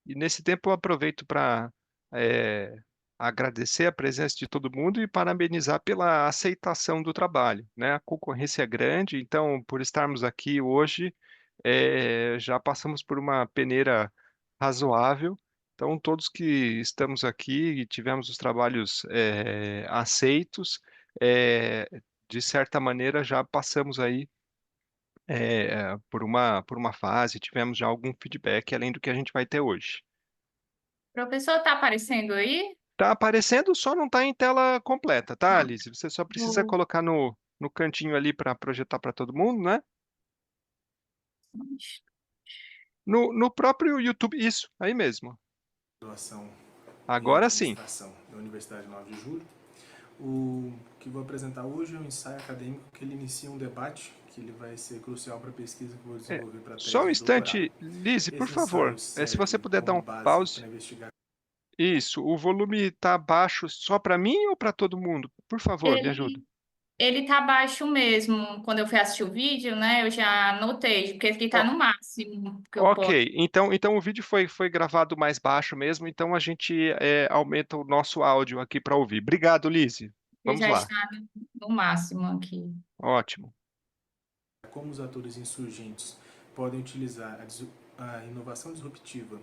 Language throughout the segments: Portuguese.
E nesse tempo eu aproveito para agradecer a presença de todo mundo e parabenizar pela aceitação do trabalho, né? A concorrência é grande, então, por estarmos aqui hoje, já passamos por uma peneira razoável. Então, todos que estamos aqui e tivemos os trabalhos aceitos, é, de certa maneira já passamos aí por uma fase, tivemos já algum feedback além do que a gente vai ter hoje. Professor, tá aparecendo aí? Tá aparecendo, só não tá em tela completa, tá, Ah, Alice? Você só precisa vou- colocar no cantinho ali para projetar para todo mundo, né? No próprio YouTube, isso, aí mesmo. Graduação em Agora sim. Administração da Universidade 9 de Julho. O que vou apresentar hoje é um ensaio acadêmico que ele inicia um debate que ele vai ser crucial para a pesquisa que vou É, desenvolver para a só tese um de doutorado. instante, Lise, por Esse ensaio favor, se você serve puder dar como um base pause. para investigar. Isso, o volume tá baixo só para mim ou para todo mundo? Por favor, me ajuda. Ele, ele tá baixo mesmo. Quando eu fui assistir o vídeo, né, eu já notei, porque ele tá Ó, no máximo que eu posso. ok, então o vídeo foi gravado mais baixo mesmo, então a gente aumenta o nosso áudio aqui para ouvir. Obrigado, Lise. Ele Vamos já lá. está no máximo aqui. Ótimo. Como os atores insurgentes podem utilizar a inovação disruptiva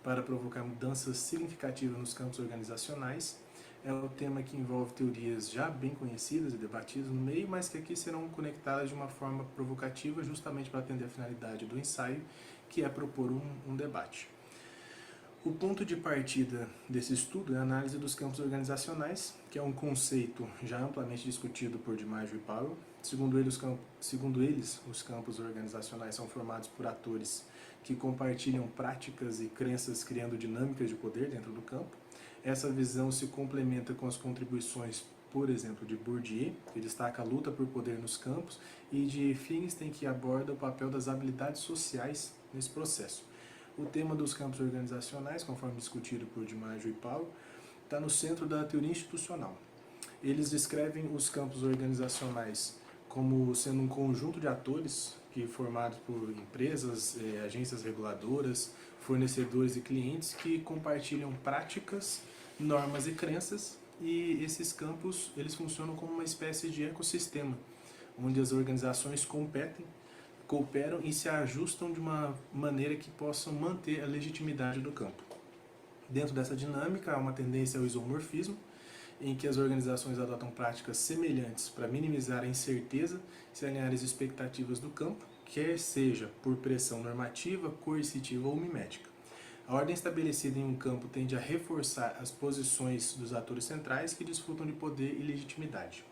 para provocar mudanças significativas nos campos organizacionais. É um tema que envolve teorias já bem conhecidas e debatidas no meio, mas que aqui serão conectadas de uma forma provocativa, justamente para atender a finalidade do ensaio, que é propor um debate. O ponto de partida desse estudo é a análise dos campos organizacionais, que é um conceito já amplamente discutido por DiMaggio e Powell. Segundo eles, os campos organizacionais são formados por atores que compartilham práticas e crenças criando dinâmicas de poder dentro do campo. Essa visão se complementa com as contribuições, por exemplo, de Bourdieu, que destaca a luta por poder nos campos, e de Feinstein, que aborda o papel das habilidades sociais nesse processo. O tema dos campos organizacionais, conforme discutido por DiMaggio e Powell, está no centro da teoria institucional. Eles descrevem os campos organizacionais como sendo um conjunto de atores que formados por empresas, agências reguladoras, fornecedores e clientes que compartilham práticas, normas e crenças, e esses campos eles funcionam como uma espécie de ecossistema onde as organizações cooperam e se ajustam de uma maneira que possam manter a legitimidade do campo. Dentro dessa dinâmica, há uma tendência ao isomorfismo, em que as organizações adotam práticas semelhantes para minimizar a incerteza e se alinhar às expectativas do campo, quer seja por pressão normativa, coercitiva ou mimética. A ordem estabelecida em um campo tende a reforçar as posições dos atores centrais que desfrutam de poder e legitimidade.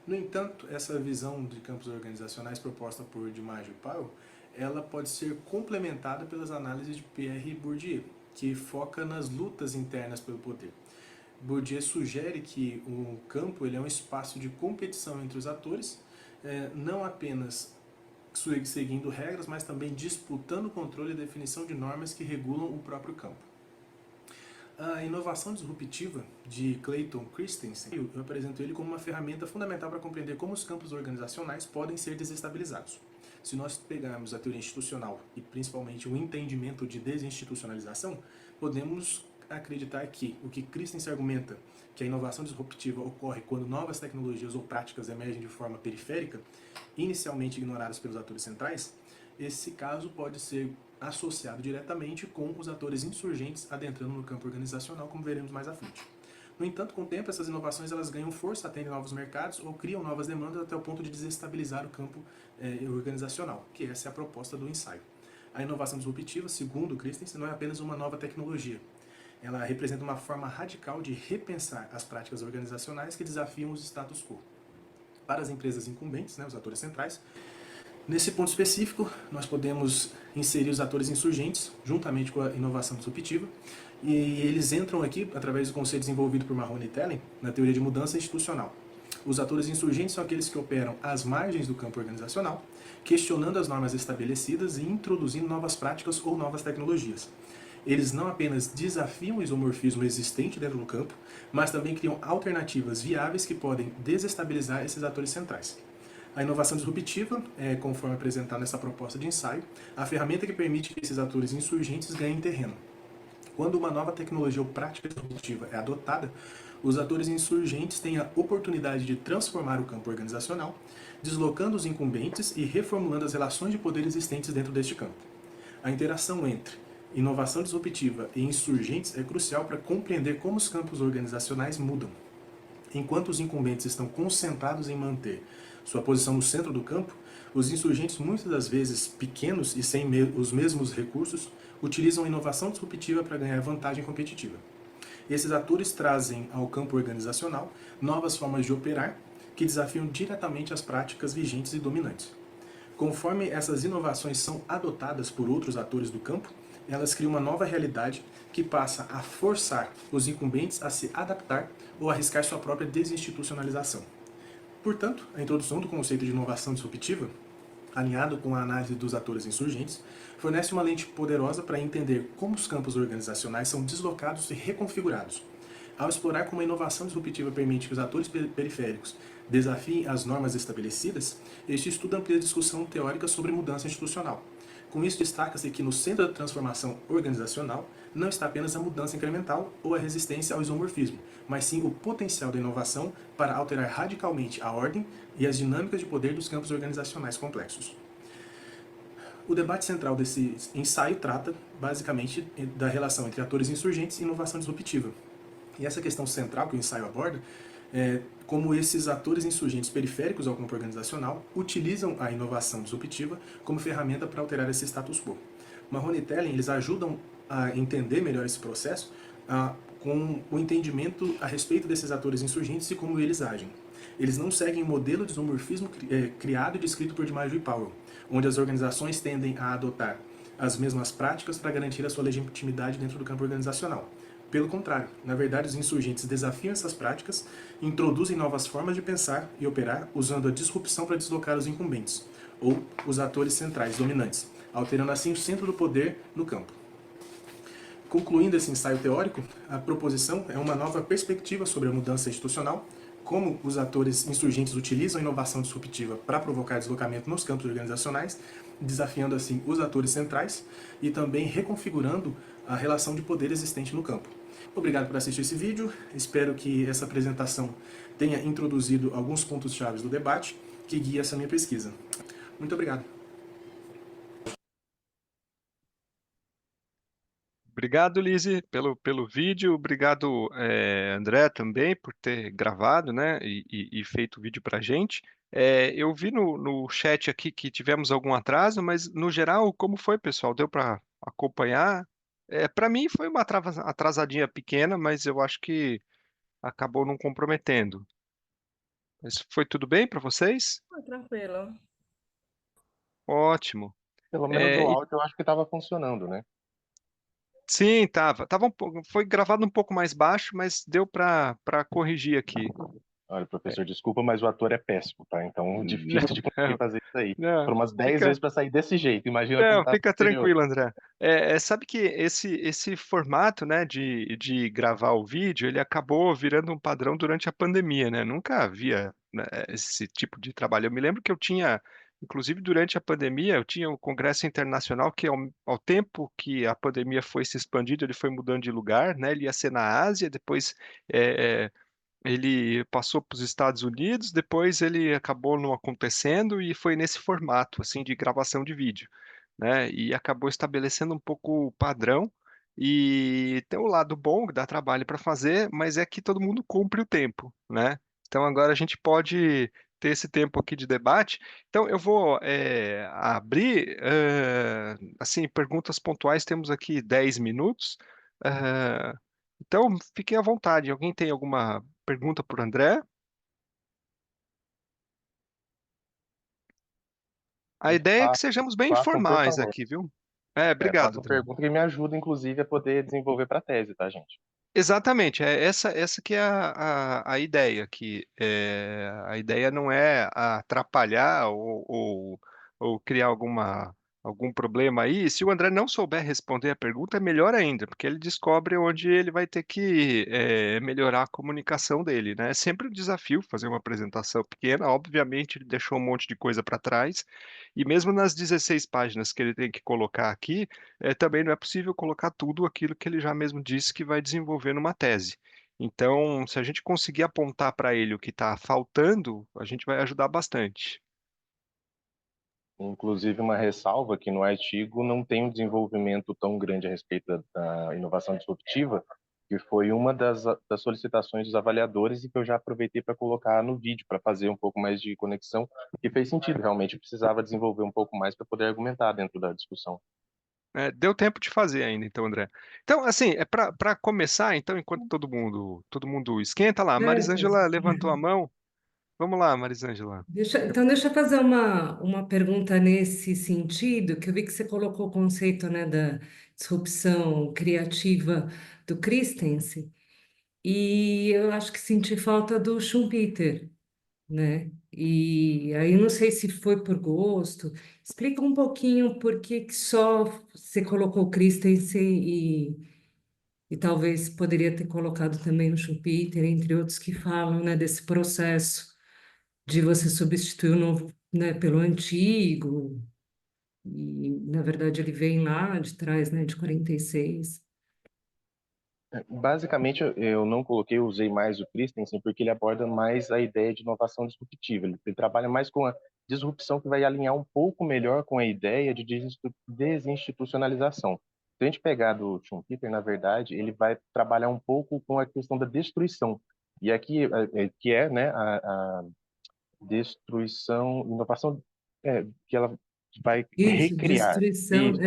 No entanto, essa visão de campos organizacionais proposta por DiMaggio e Powell, ela pode ser complementada pelas análises de Pierre Bourdieu, que foca nas lutas internas pelo poder. Bourdieu sugere que o campo ele é um espaço de competição entre os atores, não apenas seguindo regras, mas também disputando o controle e definição de normas que regulam o próprio campo. A inovação disruptiva de Clayton Christensen, eu apresento ele como uma ferramenta fundamental para compreender como os campos organizacionais podem ser desestabilizados. Se nós pegarmos a teoria institucional e principalmente o entendimento de desinstitucionalização, podemos acreditar que o que Christensen argumenta, que a inovação disruptiva ocorre quando novas tecnologias ou práticas emergem de forma periférica, inicialmente ignoradas pelos atores centrais, esse caso pode ser associado diretamente com os atores insurgentes adentrando no campo organizacional, como veremos mais à frente. No entanto, com o tempo, essas inovações elas ganham força, atendem novos mercados ou criam novas demandas até o ponto de desestabilizar o campo organizacional, que essa é a proposta do ensaio. A inovação disruptiva, segundo Christensen, não é apenas uma nova tecnologia. Ela representa uma forma radical de repensar as práticas organizacionais que desafiam os status quo. Para as empresas incumbentes, os atores centrais, nesse ponto específico, nós podemos inserir os atores insurgentes, juntamente com a inovação disruptiva, e eles entram aqui através do conceito desenvolvido por Mahoney e Telen, na teoria de mudança institucional. Os atores insurgentes são aqueles que operam às margens do campo organizacional, questionando as normas estabelecidas e introduzindo novas práticas ou novas tecnologias. Eles não apenas desafiam o isomorfismo existente dentro do campo, mas também criam alternativas viáveis que podem desestabilizar esses atores centrais. A inovação disruptiva é, conforme apresentado nessa proposta de ensaio, a ferramenta que permite que esses atores insurgentes ganhem terreno. Quando uma nova tecnologia ou prática disruptiva é adotada, os atores insurgentes têm a oportunidade de transformar o campo organizacional, deslocando os incumbentes e reformulando as relações de poder existentes dentro deste campo. A interação entre inovação disruptiva e insurgentes é crucial para compreender como os campos organizacionais mudam. Enquanto os incumbentes estão concentrados em manter sua posição no centro do campo, os insurgentes, muitas das vezes pequenos e sem os mesmos recursos, utilizam a inovação disruptiva para ganhar vantagem competitiva. Esses atores trazem ao campo organizacional novas formas de operar que desafiam diretamente as práticas vigentes e dominantes. Conforme essas inovações são adotadas por outros atores do campo, elas criam uma nova realidade que passa a forçar os incumbentes a se adaptar ou arriscar sua própria desinstitucionalização. Portanto, a introdução do conceito de inovação disruptiva, alinhado com a análise dos atores insurgentes, fornece uma lente poderosa para entender como os campos organizacionais são deslocados e reconfigurados. Ao explorar como a inovação disruptiva permite que os atores periféricos desafiem as normas estabelecidas, este estudo amplia a discussão teórica sobre mudança institucional. Com isso, destaca-se que no centro da transformação organizacional não está apenas a mudança incremental ou a resistência ao isomorfismo, mas sim o potencial da inovação para alterar radicalmente a ordem e as dinâmicas de poder dos campos organizacionais complexos. O debate central desse ensaio trata, basicamente, da relação entre atores insurgentes e inovação disruptiva. E essa questão central que o ensaio aborda é como esses atores insurgentes periféricos ao campo organizacional utilizam a inovação disruptiva como ferramenta para alterar esse status quo. Marrone e Tellen, eles ajudam a entender melhor esse processo com o entendimento a respeito desses atores insurgentes e como eles agem. Eles não seguem o modelo de isomorfismo criado e descrito por DiMaggio e Powell, onde as organizações tendem a adotar as mesmas práticas para garantir a sua legitimidade dentro do campo organizacional. Pelo contrário, na verdade, os insurgentes desafiam essas práticas, introduzem novas formas de pensar e operar, usando a disrupção para deslocar os incumbentes, ou os atores centrais dominantes, alterando assim o centro do poder no campo. Concluindo esse ensaio teórico, a proposição é uma nova perspectiva sobre a mudança institucional, como os atores insurgentes utilizam a inovação disruptiva para provocar deslocamento nos campos organizacionais, desafiando assim os atores centrais e também reconfigurando a relação de poder existente no campo. Obrigado por assistir esse vídeo, espero que essa apresentação tenha introduzido alguns pontos-chave do debate que guia essa minha pesquisa. Muito obrigado. Obrigado, Lizzy, pelo vídeo. Obrigado, André, também, por ter gravado, né, e feito o vídeo para a gente. Eu vi no chat aqui que tivemos algum atraso, mas, no geral, como foi, pessoal? Deu para acompanhar? Para mim, foi uma atrasadinha pequena, mas eu acho que acabou não comprometendo. Mas foi tudo bem para vocês? Ah, tranquilo. Ótimo. Pelo menos o áudio eu acho que estava funcionando, né? Sim, tava foi gravado um pouco mais baixo, mas deu para corrigir aqui. Olha, professor, desculpa, mas o ator é péssimo, tá? Então, difícil de conseguir fazer isso aí. Não, Foram umas 10 fica, vezes para sair desse jeito. Imagina não, tentar fica fazer outro. tranquilo, André. Sabe que esse formato, né, de gravar o vídeo, ele acabou virando um padrão durante a pandemia, né? Nunca havia, né, esse tipo de trabalho. Eu me lembro que eu tinha, inclusive durante a pandemia, eu tinha o Congresso Internacional que ao tempo que a pandemia foi se expandindo, ele foi mudando de lugar, né? Ele ia ser na Ásia, depois é, ele passou para os Estados Unidos, depois ele acabou não acontecendo e foi nesse formato assim de gravação de vídeo, né? E acabou estabelecendo um pouco o padrão. E tem o lado bom que dá trabalho para fazer, mas é que todo mundo cumpre o tempo, né? Então agora a gente pode ter esse tempo aqui de debate. Então eu vou abrir assim perguntas pontuais. Temos aqui 10 minutos. Eh, então, fiquem à vontade. Alguém tem alguma pergunta por André? A ideia é que sejamos bem Façam, por informais favor. aqui, viu? Obrigado, Façam André. pergunta que me ajuda, inclusive, a poder desenvolver para a tese, tá, gente? Exatamente, essa que é a ideia, que a ideia não é atrapalhar ou criar alguma algum problema aí. Se o André não souber responder a pergunta, é melhor ainda, porque ele descobre onde ele vai ter que melhorar a comunicação dele, né? É sempre um desafio fazer uma apresentação pequena. Obviamente, ele deixou um monte de coisa para trás, e mesmo nas 16 páginas que ele tem que colocar aqui, também não é possível colocar tudo aquilo que ele já mesmo disse que vai desenvolver numa tese. Então, se a gente conseguir apontar para ele o que está faltando, a gente vai ajudar bastante. Inclusive, uma ressalva que no artigo não tem um desenvolvimento tão grande a respeito da inovação disruptiva, que foi uma das solicitações dos avaliadores e que eu já aproveitei para colocar no vídeo, para fazer um pouco mais de conexão, que fez sentido, realmente eu precisava desenvolver um pouco mais para poder argumentar dentro da discussão. Deu tempo de fazer ainda, então, André. Então, assim, para começar, então, enquanto todo mundo esquenta lá, a Certo. Marisângela levantou a mão. Vamos lá, Marisângela. Então, deixa eu fazer uma pergunta nesse sentido, que eu vi que você colocou o conceito, né, da disrupção criativa do Christensen, e eu acho que senti falta do Schumpeter, né? E aí não sei se foi por gosto. Explica um pouquinho por que que só você colocou o Christensen e talvez poderia ter colocado também o Schumpeter, entre outros que falam, né, desse processo de você substituir o novo, né, pelo antigo, e na verdade ele vem lá de trás, né, de 46. Basicamente, eu não coloquei, eu usei mais o Christensen porque ele aborda mais a ideia de inovação disruptiva. Ele trabalha mais com a disrupção que vai alinhar um pouco melhor com a ideia de desinstitucionalização. Se a gente pegar do Schumpeter, na verdade, ele vai trabalhar um pouco com a questão da destruição. E aqui, que é, né, a destruição, inovação, que ela vai Isso, recriar. destruição, Isso,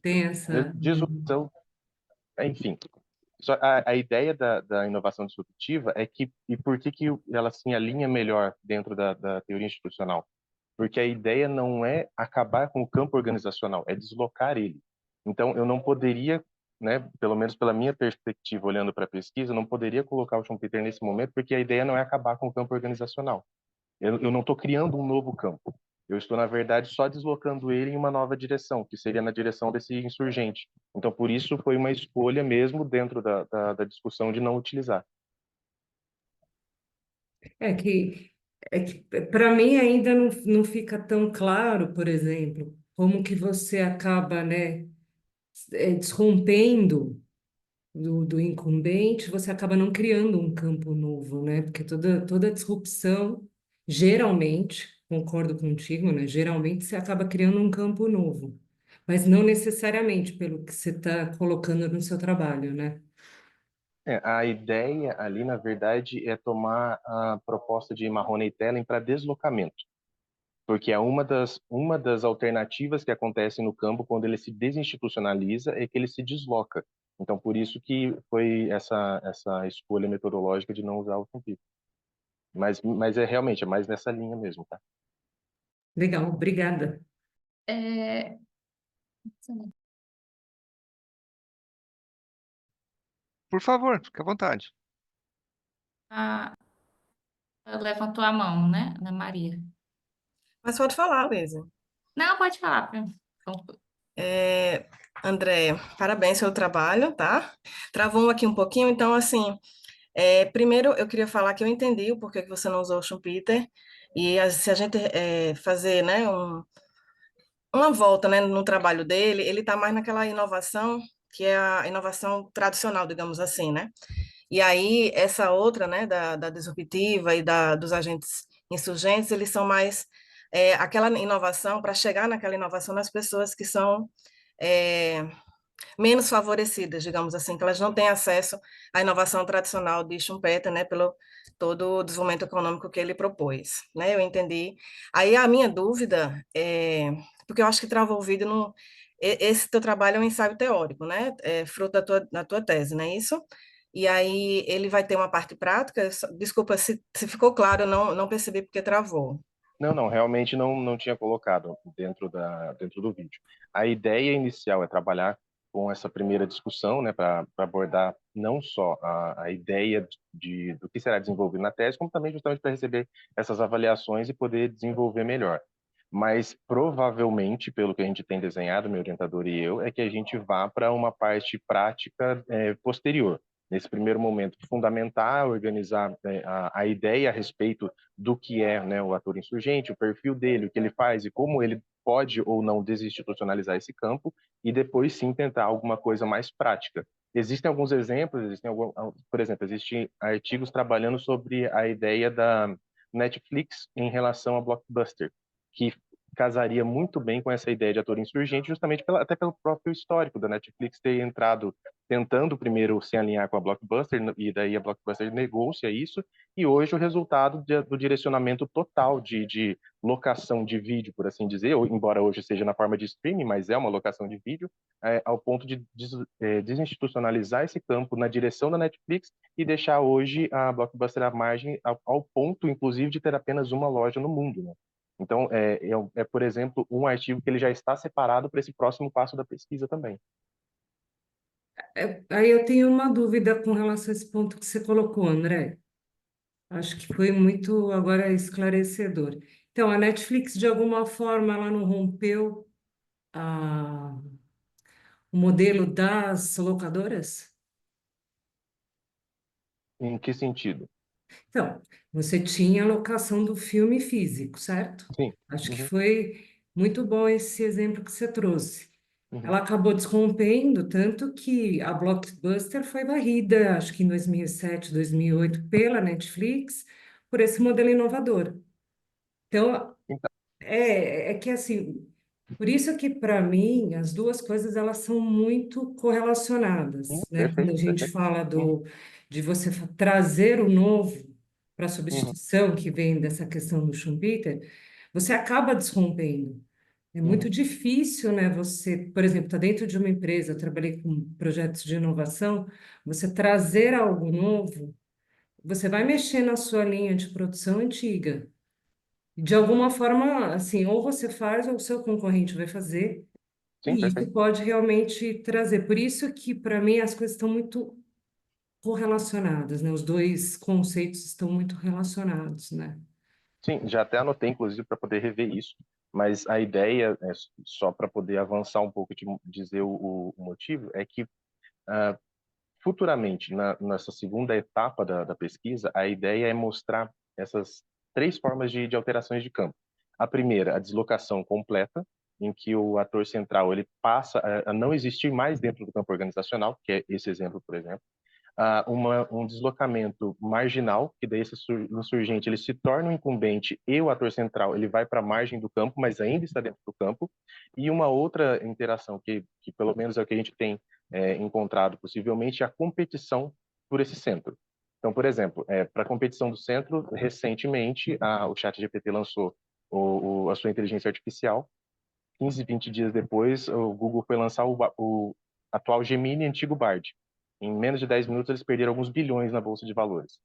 tem isso. essa. Disrupção, enfim. A ideia da inovação disruptiva é que, e por que que ela se alinha melhor dentro da teoria institucional? Porque a ideia não é acabar com o campo organizacional, é deslocar ele. Então, eu não poderia, né, pelo menos pela minha perspectiva, olhando para a pesquisa, eu não poderia colocar o Schumpeter nesse momento, porque a ideia não é acabar com o campo organizacional. Eu não estou criando um novo campo. Eu estou, na verdade, só deslocando ele em uma nova direção, que seria na direção desse insurgente. Então, por isso, foi uma escolha mesmo dentro da discussão de não utilizar. É que, é que para mim ainda não fica tão claro, por exemplo, como que você acaba, né, desrompendo do incumbente, você acaba não criando um campo novo, né? Porque toda disrupção, geralmente, concordo contigo, né? Geralmente você acaba criando um campo novo, mas não necessariamente pelo que você está colocando no seu trabalho, né? A ideia ali, na verdade, é tomar a proposta de Mahoney e Tellen para deslocamento, porque é uma das alternativas que acontece no campo quando ele se desinstitucionaliza é que ele se desloca. Então, por isso que foi essa escolha metodológica de não usar o Schumpeter. Mas é realmente, é mais nessa linha mesmo, tá? Legal, obrigada. É, Por favor, fique à vontade. a, levantou a mão, né, Ana Maria? Mas pode falar, Luísa. Não, pode falar. É, André, parabéns pelo trabalho, tá? Travou aqui um pouquinho, então, assim, primeiro eu queria falar que eu entendi o porquê que você não usou o Schumpeter, e se a gente fazer, né, uma volta, né, no trabalho dele, ele está mais naquela inovação, que é a inovação tradicional, digamos assim, né? E aí, essa outra, né, da disruptiva e dos agentes insurgentes, eles são mais aquela inovação, para chegar naquela inovação nas pessoas que são é, menos favorecidas, digamos assim, que elas não têm acesso à inovação tradicional de Schumpeter, né, pelo todo o desenvolvimento econômico que ele propôs, né, eu entendi. Aí a minha dúvida porque eu acho que travou o vídeo no... Esse teu trabalho é um ensaio teórico, né, fruto da tua tese, não é isso? E aí ele vai ter uma parte prática, desculpa se ficou claro, eu não percebi porque travou. Não, realmente não tinha colocado dentro do vídeo. A ideia inicial é trabalhar com essa primeira discussão, né, para abordar não só a ideia do que será desenvolvido na tese, como também justamente para receber essas avaliações e poder desenvolver melhor. Mas provavelmente, pelo que a gente tem desenhado, meu orientador e eu, é que a gente vá para uma parte prática posterior. Nesse primeiro momento, fundamentar, organizar a ideia a respeito do que é, né, o ator insurgente, o perfil dele, o que ele faz e como ele pode ou não desinstitucionalizar esse campo, e depois sim tentar alguma coisa mais prática. Existem alguns exemplos, por exemplo, existem artigos trabalhando sobre a ideia da Netflix em relação a Blockbuster, que casaria muito bem com essa ideia de ator insurgente, justamente até pelo próprio histórico da Netflix ter entrado tentando primeiro se alinhar com a Blockbuster, e daí a Blockbuster negou-se a isso, e hoje o resultado do direcionamento total de locação de vídeo, por assim dizer, ou, embora hoje seja na forma de streaming, mas é uma locação de vídeo, ao ponto de desinstitucionalizar esse campo na direção da Netflix e deixar hoje a Blockbuster à margem, ao ponto, inclusive, de ter apenas uma loja no mundo, né? Então, por exemplo, um artigo que ele já está separado para esse próximo passo da pesquisa também. Aí eu tenho uma dúvida com relação a esse ponto que você colocou, André. Acho que foi muito agora esclarecedor. Então, a Netflix, de alguma forma, ela não rompeu o modelo das locadoras? Em que sentido? Então, você tinha a locação do filme físico, certo? Sim. Acho que Uhum, foi muito bom esse exemplo que você trouxe. uhum. Ela acabou desrompendo, tanto que a Blockbuster foi varrida, acho que em 2007, 2008, pela Netflix, por esse modelo inovador. Então, Então, é que assim, por isso que para mim as duas coisas elas são muito correlacionadas, né? Quando a perfeito, gente perfeito. fala Uhum, de você trazer o novo para uhum, substituição que vem dessa questão do Schumpeter, você acaba desrompendo. É muito uhum. difícil, né? Você, por exemplo, está dentro de uma empresa, eu trabalhei com projetos de inovação, você trazer algo novo, você vai mexer na sua linha de produção antiga. De alguma forma, assim, ou você faz ou o seu concorrente vai fazer, Sim, e isso perfeito. pode realmente trazer. Por isso que, para mim, as coisas estão muito correlacionadas, né? Os dois conceitos estão muito relacionados, né? Sim, já até anotei, inclusive, para poder rever isso, mas a ideia, só para poder avançar um pouco e te dizer o motivo, é que futuramente, nessa segunda etapa da pesquisa, a ideia é mostrar essas três formas de alterações de campo. A primeira, a deslocação completa, em que o ator central ele passa a não existir mais dentro do campo organizacional, que é esse exemplo, por exemplo. Um deslocamento marginal, que daí esse insurgente ele se torna um incumbente e o ator central ele vai para a margem do campo, mas ainda está dentro do campo. E uma outra interação que pelo menos é o que a gente tem encontrado possivelmente, é a competição por esse centro. Então, por exemplo, para a competição do centro, recentemente o ChatGPT lançou a sua inteligência artificial. 15, 20 dias depois, o Google foi lançar o atual Gemini, antigo Bard. Em menos de 10 minutos, eles perderam alguns bilhões na bolsa de valores.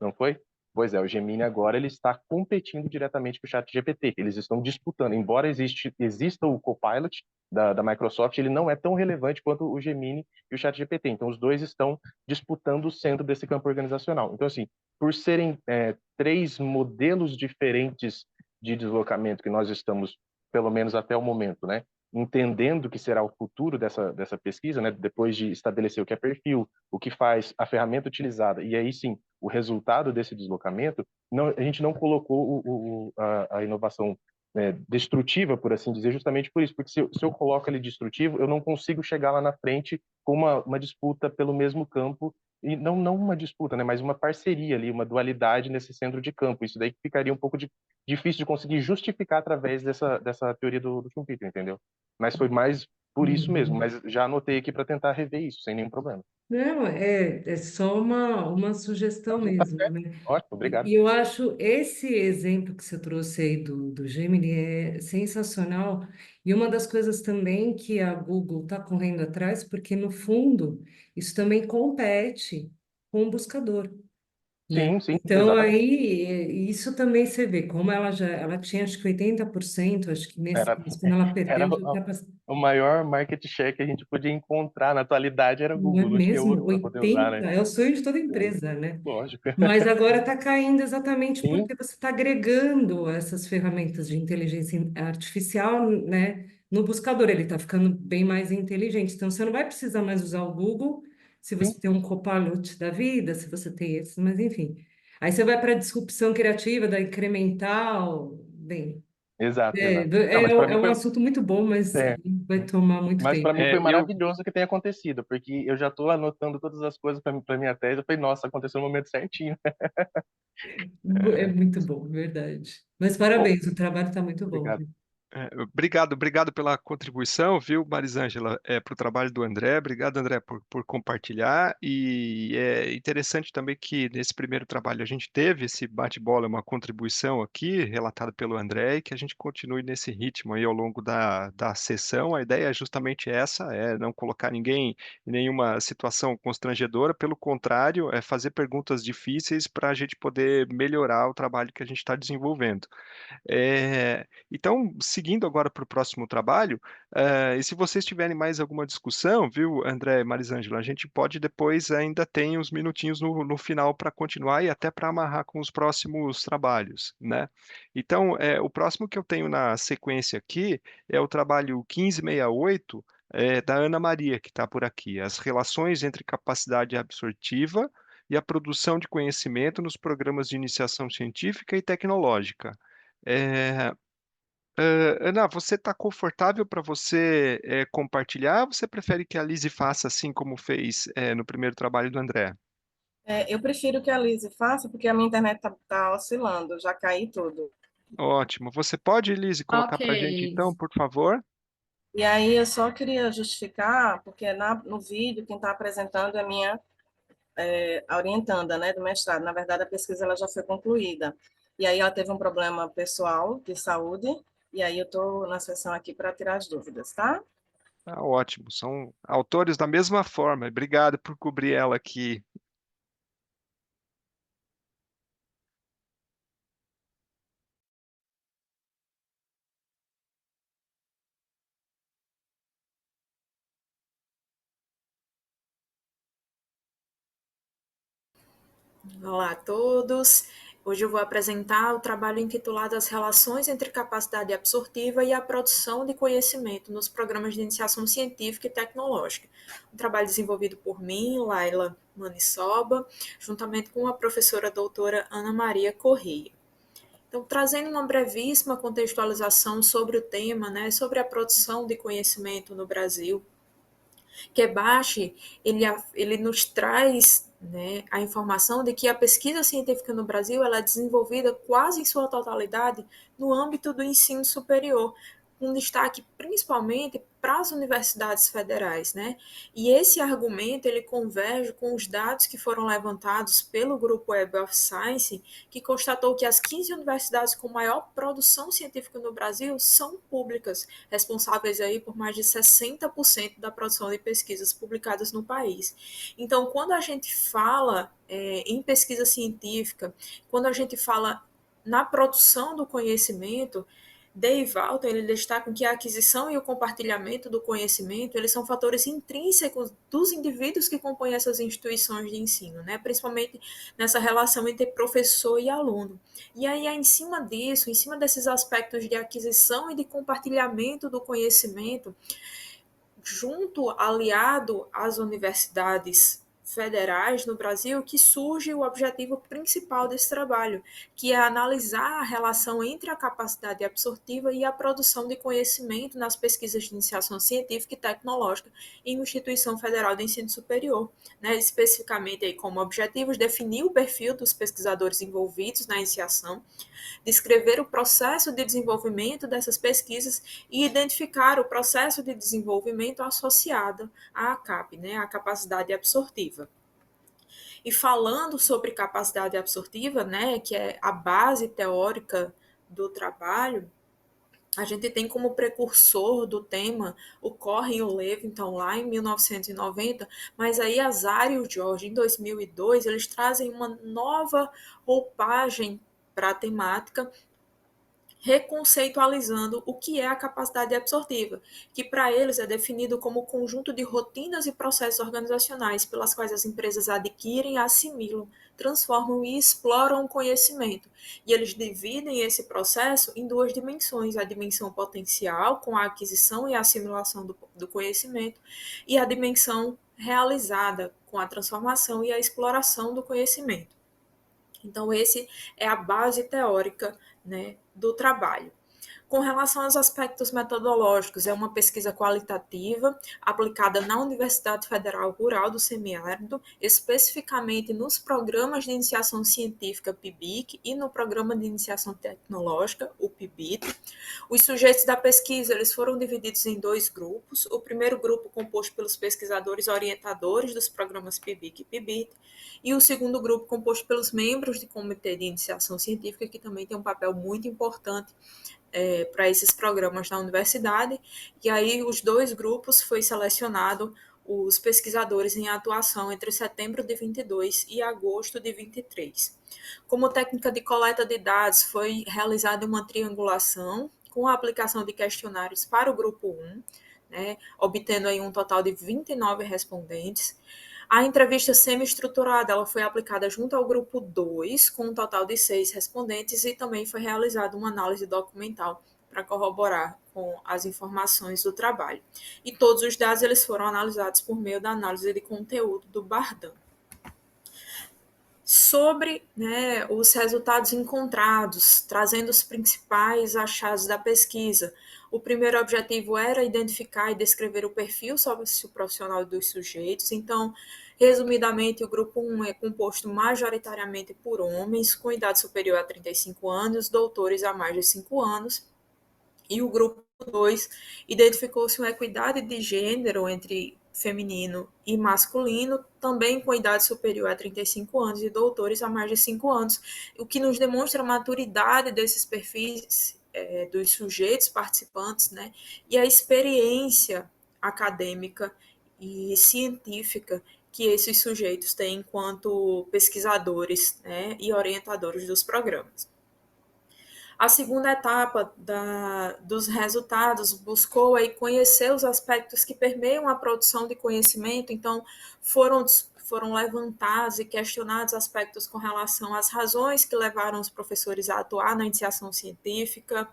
Não foi? Pois é, o Gemini agora ele está competindo diretamente com o ChatGPT. Eles estão disputando. Embora exista o Copilot da Microsoft, ele não é tão relevante quanto o Gemini e o ChatGPT. Então, os dois estão disputando o centro desse campo organizacional. Então, assim, por serem três modelos diferentes de deslocamento que nós estamos, pelo menos até o momento, né, entendendo que será o futuro dessa pesquisa, né, depois de estabelecer o que é perfil, o que faz, a ferramenta utilizada, e aí sim, o resultado desse deslocamento, a gente não colocou a inovação destrutiva, por assim dizer, justamente por isso, porque se eu coloco ele destrutivo, eu não consigo chegar lá na frente com uma disputa pelo mesmo campo, e não uma disputa, né, mas uma parceria ali, uma dualidade nesse centro de campo. Isso daí ficaria um pouco difícil de conseguir justificar através dessa teoria do Schumpeter, entendeu? Mas foi mais por isso mesmo, Uhum. mas já anotei aqui para tentar rever isso, sem nenhum problema. Não, é só uma sugestão Não, tá mesmo, certo. né? Ótimo, E obrigado. eu acho esse exemplo que você trouxe aí do Gemini é sensacional. E uma das coisas também que a Google está correndo atrás, porque no fundo isso também compete com o buscador. né? sim, Então, exatamente. aí, isso também você vê, como ela tinha, acho que 80%, acho que nesse Era, caso, quando ela era perdeu, já o maior market share que a gente podia encontrar na atualidade era não é Google, não tinha mesmo? outro para poder usar, 80, né? é o sonho de toda Sim, empresa, né? lógico. Mas agora está caindo exatamente Sim, porque você está agregando essas ferramentas de inteligência artificial, né, no buscador. Ele está ficando bem mais inteligente. Então, você não vai precisar mais usar o Google se sim, você tem um Copilot da vida, se você tem esses, mas enfim. Aí você vai para a disrupção criativa, da incremental. Bem, exato, é, exato. Não, mas para é mim um foi, assunto muito bom, mas é, vai tomar muito mas para tempo. mim foi Eu maravilhoso que tenha acontecido, porque eu já estou anotando todas as coisas para minha tese. Eu falei, nossa, aconteceu no momento certinho. É é, muito bom, verdade. Mas Bom, parabéns, o trabalho está muito bom, obrigado. viu? Obrigado pela contribuição, viu, Marisângela, para o trabalho do André. Obrigado, André, por compartilhar. E é interessante também que nesse primeiro trabalho a gente teve esse bate-bola, uma contribuição aqui relatada pelo André, e que a gente continue nesse ritmo aí ao longo da sessão. A ideia é justamente essa, é não colocar ninguém em nenhuma situação constrangedora, pelo contrário, é fazer perguntas difíceis para a gente poder melhorar o trabalho que a gente está desenvolvendo. Então, seguindo agora para o próximo trabalho, e se vocês tiverem mais alguma discussão, viu, André e Marisângela, a gente pode depois ainda tem uns minutinhos no final para continuar e até para amarrar com os próximos trabalhos, né? Então, o próximo que eu tenho na sequência aqui é o trabalho 1568, da Ana Maria, que está por aqui, as relações entre capacidade absortiva e a produção de conhecimento nos programas de iniciação científica e tecnológica. É, Ana, você está confortável para você compartilhar? Ou você prefere que a Lizzie faça assim como fez no primeiro trabalho do André? Eu prefiro que a Lise faça, porque a minha internet tá oscilando, já caí tudo. Ótimo. Você pode, Lizzie, colocar Ok. para a gente então, por favor? E aí eu só queria justificar, porque no vídeo quem está apresentando é a minha a orientanda, né, do mestrado. Na verdade, a pesquisa ela já foi concluída. E aí ela teve um problema pessoal de saúde, e aí eu estou na sessão aqui para tirar as dúvidas, tá? Ah, ótimo. São autores da mesma forma. Obrigado por cobrir ela aqui. Olá a todos. Hoje eu vou apresentar o trabalho intitulado As relações entre capacidade absortiva e a produção de conhecimento nos programas de iniciação científica e tecnológica. Um trabalho desenvolvido por mim, Laila Manisoba, juntamente com a professora doutora Ana Maria Corrêa. Então, trazendo uma brevíssima contextualização sobre o tema, né, sobre a produção de conhecimento no Brasil. Kebashi, ele nos traz, né, a informação de que a pesquisa científica no Brasil ela é desenvolvida quase em sua totalidade no âmbito do ensino superior, com destaque principalmente para as universidades federais, né? E esse argumento ele converge com os dados que foram levantados pelo grupo Web of Science, que constatou que as 15 universidades com maior produção científica no Brasil são públicas, responsáveis aí por mais de 60% da produção de pesquisas publicadas no país. Então, quando a gente fala em pesquisa científica, quando a gente fala na produção do conhecimento, Dave Walton ele destaca que a aquisição e o compartilhamento do conhecimento eles são fatores intrínsecos dos indivíduos que compõem essas instituições de ensino, né? Principalmente nessa relação entre professor e aluno. E aí, em cima disso, em cima desses aspectos de aquisição e de compartilhamento do conhecimento, junto, aliado às universidades federais no Brasil, que surge o objetivo principal desse trabalho, que é analisar a relação entre a capacidade absortiva e a produção de conhecimento nas pesquisas de iniciação científica e tecnológica em uma instituição federal de ensino superior, né? Especificamente aí como objetivos definir o perfil dos pesquisadores envolvidos na iniciação, descrever o processo de desenvolvimento dessas pesquisas e identificar o processo de desenvolvimento associado à CAP, né, a capacidade absortiva. E falando sobre capacidade absortiva, né, que é a base teórica do trabalho, A gente tem como precursor do tema o Corren e o Levington lá em 1990, mas aí a Zara e o George, em 2002, eles trazem uma nova roupagem para a temática, reconceitualizando o que é a capacidade absortiva, que para eles é definido como o conjunto de rotinas e processos organizacionais pelas quais as empresas adquirem, assimilam, transformam e exploram o conhecimento. E eles dividem esse processo em duas dimensões: a dimensão potencial, com a aquisição e a assimilação do conhecimento, e a dimensão realizada, com a transformação e a exploração do conhecimento. Então, esse é a base teórica, né, do trabalho. Com relação aos aspectos metodológicos, é uma pesquisa qualitativa aplicada na Universidade Federal Rural do Semiárido, especificamente nos programas de iniciação científica PIBIC e no Programa de Iniciação Tecnológica, o PIBIT. Os sujeitos da pesquisa eles foram divididos em dois grupos. O primeiro grupo composto pelos pesquisadores orientadores dos programas PIBIC e PIBIT, e o segundo grupo composto pelos membros do Comitê de Iniciação Científica, que também tem um papel muito importante para esses programas da universidade. E aí os dois grupos foi selecionado os pesquisadores em atuação entre setembro de 22 e agosto de 23. Como técnica de coleta de dados, foi realizada uma triangulação com a aplicação de questionários para o grupo 1, né, obtendo aí um total de 29 respondentes. A entrevista semi-estruturada ela foi aplicada junto ao grupo 2, com um total de 6 respondentes, e também foi realizada uma análise documental para corroborar com as informações do trabalho. E todos os dados eles foram analisados por meio da análise de conteúdo do Bardam. Sobre, né, os resultados encontrados, trazendo os principais achados da pesquisa. O primeiro objetivo era identificar e descrever o perfil socioprofissional dos sujeitos. Então, resumidamente, o grupo 1 é composto majoritariamente por homens com idade superior a 35 anos, doutores há mais de 5 anos. E o grupo 2 identificou-se uma equidade de gênero entre feminino e masculino, também com idade superior a 35 anos e doutores há mais de 5 anos, o que nos demonstra a maturidade desses perfis dos sujeitos participantes, né, e a experiência acadêmica e científica que esses sujeitos têm enquanto pesquisadores, né, e orientadores dos programas. A segunda etapa dos resultados buscou aí conhecer os aspectos que permeiam a produção de conhecimento. Então, foram levantados e questionados aspectos com relação às razões que levaram os professores a atuar na iniciação científica,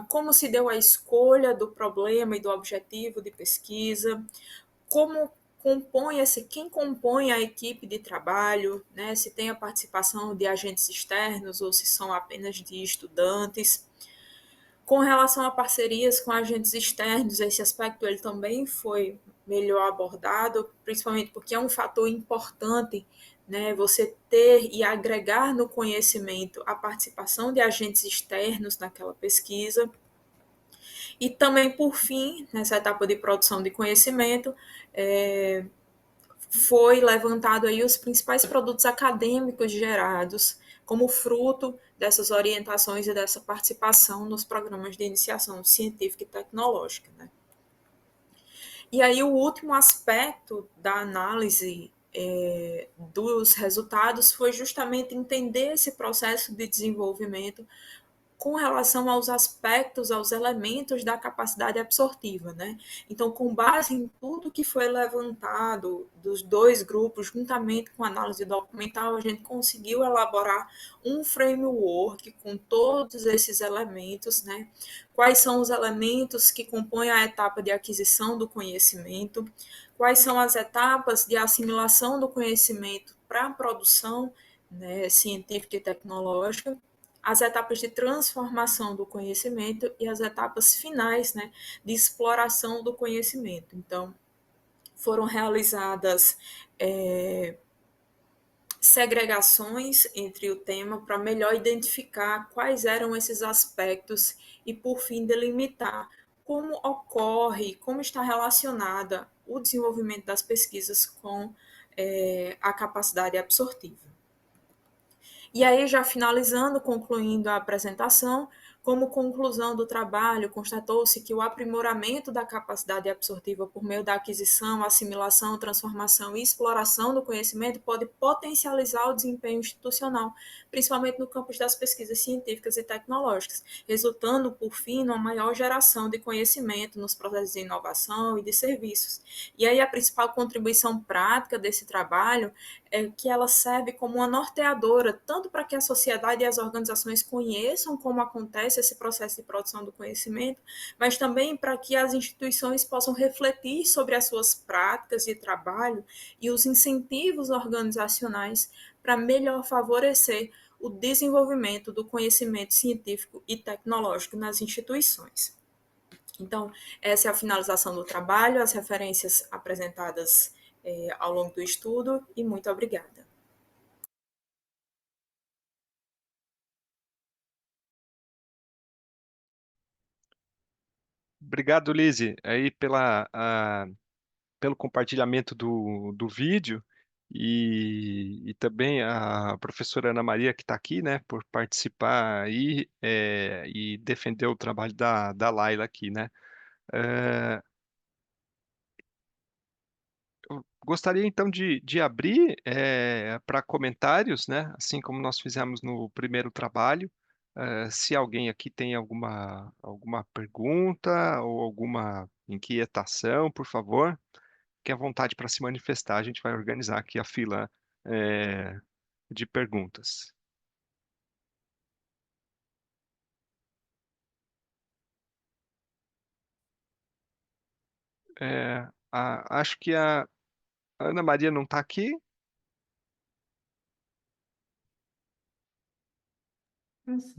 como se deu a escolha do problema e do objetivo de pesquisa, quem compõe a equipe de trabalho, né, se tem a participação de agentes externos ou se são apenas de estudantes. Com relação a parcerias com agentes externos, esse aspecto ele também foi melhor abordado, principalmente porque é um fator importante, né, você ter e agregar no conhecimento a participação de agentes externos naquela pesquisa. E também, por fim, nessa etapa de produção de conhecimento, foi levantado aí os principais produtos acadêmicos gerados como fruto dessas orientações e dessa participação nos programas de iniciação científica e tecnológica, né? E aí o último aspecto da análise dos resultados foi justamente entender esse processo de desenvolvimento com relação aos aspectos, aos elementos da capacidade absortiva, né? Então, com base em tudo que foi levantado dos dois grupos, juntamente com a análise documental, a gente conseguiu elaborar um framework com todos esses elementos, né? Quais são os elementos que compõem a etapa de aquisição do conhecimento, quais são as etapas de assimilação do conhecimento para a produção, né, científica e tecnológica, as etapas de transformação do conhecimento e as etapas finais, né, de exploração do conhecimento. Então, foram realizadas segregações entre o tema para melhor identificar quais eram esses aspectos e, por fim, delimitar como ocorre, como está relacionada o desenvolvimento das pesquisas com a capacidade absortiva. E aí, já finalizando, concluindo a apresentação, Como conclusão do trabalho, constatou-se que o aprimoramento da capacidade absortiva por meio da aquisição, assimilação, transformação e exploração do conhecimento pode potencializar o desempenho institucional, principalmente no campo das pesquisas científicas e tecnológicas, resultando, por fim, numa maior geração de conhecimento nos processos de inovação e de serviços. E aí a principal contribuição prática desse trabalho é que ela serve como uma norteadora, tanto para que a sociedade e as organizações conheçam como acontece esse processo de produção do conhecimento, mas também para que as instituições possam refletir sobre as suas práticas de trabalho e os incentivos organizacionais para melhor favorecer o desenvolvimento do conhecimento científico e tecnológico nas instituições. Então, essa é a finalização do trabalho, as referências apresentadas ao longo do estudo, e muito obrigada. Obrigado, Lise, aí pelo compartilhamento do vídeo e também a professora Ana Maria que está aqui, né, por participar aí e defender o trabalho da Laila aqui, né. Eh, Gostaria então de abrir para comentários, né? Assim como nós fizemos no primeiro trabalho. Se alguém aqui tem alguma pergunta ou alguma inquietação, por favor, fique à vontade para se manifestar. A gente vai organizar aqui a fila eh, de perguntas. Acho que a Ana Maria não está aqui. Nossa,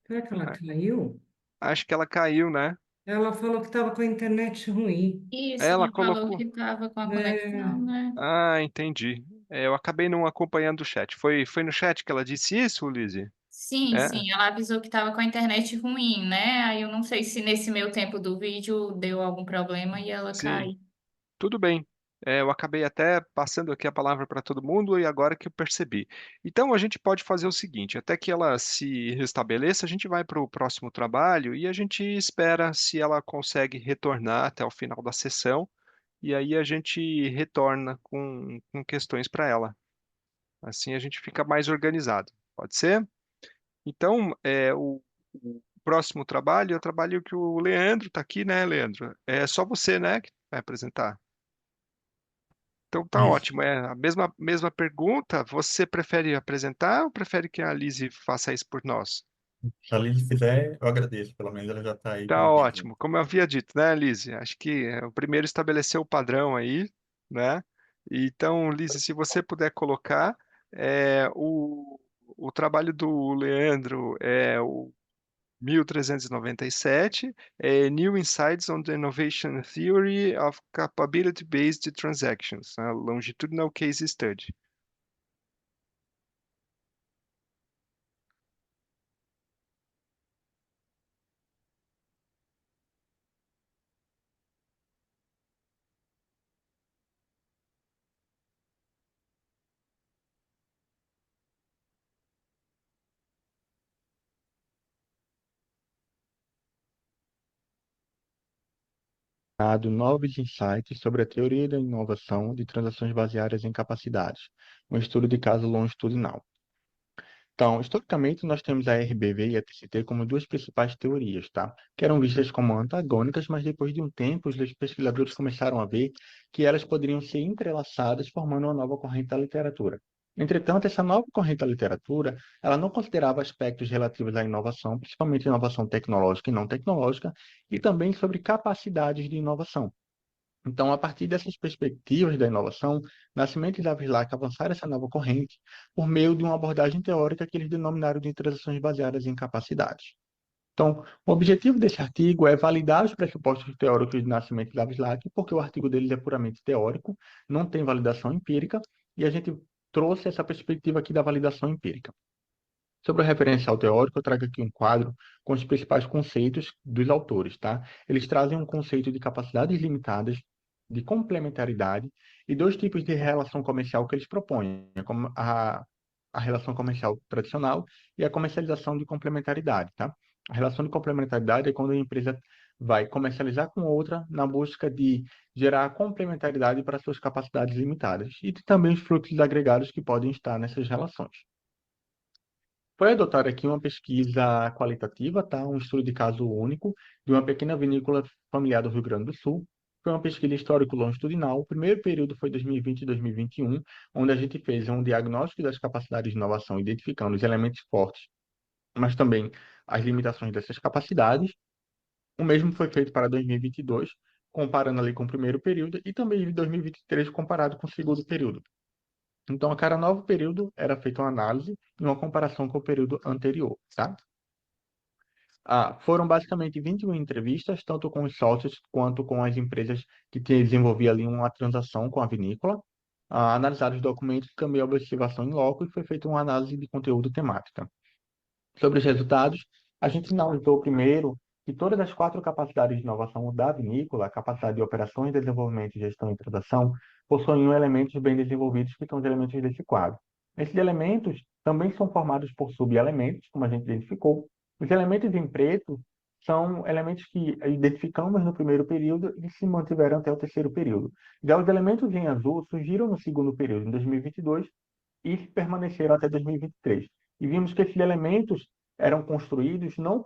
será que ela A- caiu? Acho que ela caiu, né? Ela falou que estava com a internet ruim. Isso, Ela ela falou colocou. que estava com a É, conexão, né? Ah, entendi. Eu acabei não acompanhando o chat. Foi no chat que ela disse isso, Lizzie? Sim, É? sim, ela avisou que estava com a internet ruim, né? Aí eu não sei se nesse meio tempo do vídeo deu algum problema e ela Sim, caiu. tudo bem. Eu acabei até passando aqui a palavra para todo mundo e agora que eu percebi. Então a gente pode fazer o seguinte: até que ela se restabeleça, a gente vai para o próximo trabalho e a gente espera se ela consegue retornar até o final da sessão e aí a gente retorna com questões para ela. Assim a gente fica mais organizado. Pode ser? Então, o próximo trabalho é o trabalho que o Leandro está aqui, né, Leandro? É só você, né, que vai apresentar. Então tá Isso. ótimo. É a mesma pergunta. Você prefere apresentar ou prefere que a Lizzie faça isso por nós? Se a Lili fizer, eu agradeço. Pelo menos ela já está aí com Tá o vídeo. ótimo. Como eu havia dito, né, Lizzie? Acho que o primeiro estabeleceu o padrão aí, né? Então, Lizzie, se você puder colocar o trabalho do Leandro é o 1397, New Insights on the Innovation Theory of Capability-Based Transactions, a Longitudinal Case Study. Dado novos insights sobre a teoria da inovação de transações baseadas em capacidades, um estudo de caso longitudinal. Então, historicamente, nós temos a RBV e a TCT como duas principais teorias, tá? Que eram vistas como antagônicas, mas depois de um tempo, os pesquisadores começaram a ver que elas poderiam ser entrelaçadas, formando uma nova corrente da literatura. Entretanto, essa nova corrente da literatura, ela não considerava aspectos relativos à inovação, principalmente inovação tecnológica e não tecnológica, e também sobre capacidades de inovação. Então, a partir dessas perspectivas da inovação, Nascimento e Davislac avançaram essa nova corrente por meio de uma abordagem teórica que eles denominaram de transações baseadas em capacidades. Então, o objetivo desse artigo é validar os pressupostos teóricos de Nascimento e Davislac, porque o artigo deles é puramente teórico, não tem validação empírica, e a gente trouxe essa perspectiva aqui da validação empírica. Sobre o referencial teórico, eu trago aqui um quadro com os principais conceitos dos autores, tá? Eles trazem um conceito de capacidades limitadas, de complementaridade e dois tipos de relação comercial que eles propõem, como a relação comercial tradicional e a comercialização de complementaridade, tá? A relação de complementaridade é quando a empresa vai comercializar com outra na busca de gerar complementaridade para suas capacidades limitadas e também os frutos agregados que podem estar nessas relações. Foi adotada aqui uma pesquisa qualitativa, tá? Um estudo de caso único de uma pequena vinícola familiar do Rio Grande do Sul. Foi uma pesquisa histórico-longitudinal. O primeiro período foi 2020 e 2021, onde a gente fez um diagnóstico das capacidades de inovação, identificando os elementos fortes, mas também as limitações dessas capacidades. O mesmo foi feito para 2022, comparando ali com o primeiro período, e também em 2023 comparado com o segundo período. Então, a cada novo período era feita uma análise e uma comparação com o período anterior, tá? Foram basicamente 21 entrevistas, tanto com os sócios quanto com as empresas que desenvolviam ali uma transação com a vinícola. Analisados os documentos, também a observação em loco e foi feita uma análise de conteúdo temática. Sobre os resultados, a gente analisou primeiro que todas as 4 capacidades de inovação da vinícola, a capacidade de operações, desenvolvimento, gestão e transação, possuem elementos bem desenvolvidos que são os elementos desse quadro. Esses elementos também são formados por subelementos, como a gente identificou. Os elementos em preto são elementos que identificamos no primeiro período e se mantiveram até o terceiro período. Já os elementos em azul surgiram no segundo período, em 2022, e permaneceram até 2023. E vimos que esses elementos eram construídos não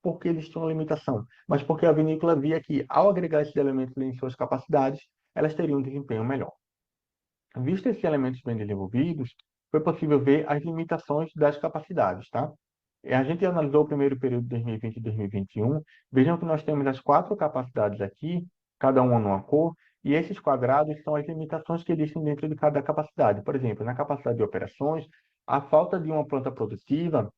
porque eles tinham limitação, mas porque a vinícola via que, ao agregar esses elementos em suas capacidades, elas teriam um desempenho melhor. Visto esses elementos bem desenvolvidos, foi possível ver as limitações das capacidades, tá? A gente analisou o primeiro período de 2020 e 2021. Vejam que nós temos as 4 capacidades aqui, cada uma numa cor, e esses quadrados são as limitações que existem dentro de cada capacidade. Por exemplo, na capacidade de operações, a falta de uma planta produtiva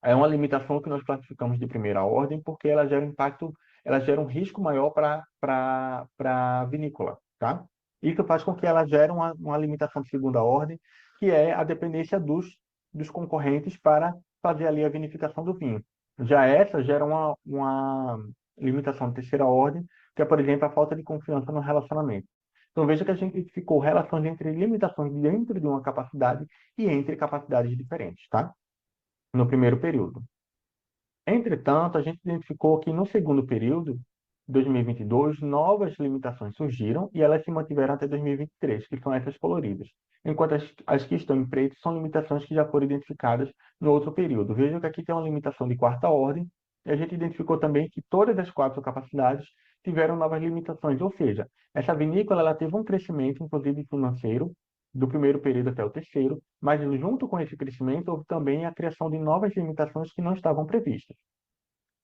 é uma limitação que nós classificamos de primeira ordem, porque ela gera impacto, ela gera um risco maior para a vinícola, tá? Isso faz com que ela gere uma limitação de segunda ordem, que é a dependência dos concorrentes para fazer ali a vinificação do vinho. Já essa gera uma limitação de terceira ordem, que é, por exemplo, a falta de confiança no relacionamento. Então, veja que a gente identificou relações entre limitações dentro de uma capacidade e entre capacidades diferentes, tá? No primeiro período. Entretanto, a gente identificou que no segundo período, 2022, novas limitações surgiram e elas se mantiveram até 2023, que são essas coloridas. Enquanto as que estão em preto são limitações que já foram identificadas no outro período. Vejam que aqui tem uma limitação de quarta ordem e a gente identificou também que todas as 4 capacidades tiveram novas limitações, ou seja, essa vinícola ela teve um crescimento, inclusive financeiro, do primeiro período até o terceiro, mas junto com esse crescimento houve também a criação de novas limitações que não estavam previstas.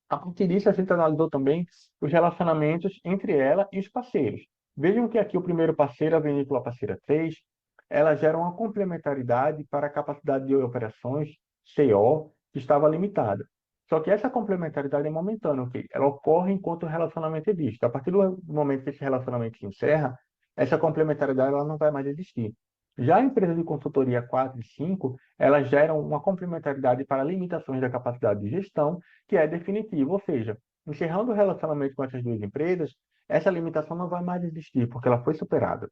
A partir disso, a gente analisou também os relacionamentos entre ela e os parceiros. Vejam que aqui o primeiro parceiro, a vinícola parceira 3, ela gera uma complementaridade para a capacidade de operações, CO, que estava limitada. Só que essa complementaridade é momentânea, ok? Ela ocorre enquanto o relacionamento existe. A partir do momento que esse relacionamento se encerra, essa complementaridade ela não vai mais existir. Já a empresa de consultoria 4 e 5, elas geram uma complementaridade para limitações da capacidade de gestão, que é definitiva, ou seja, encerrando o relacionamento com essas 2 empresas, essa limitação não vai mais existir, porque ela foi superada.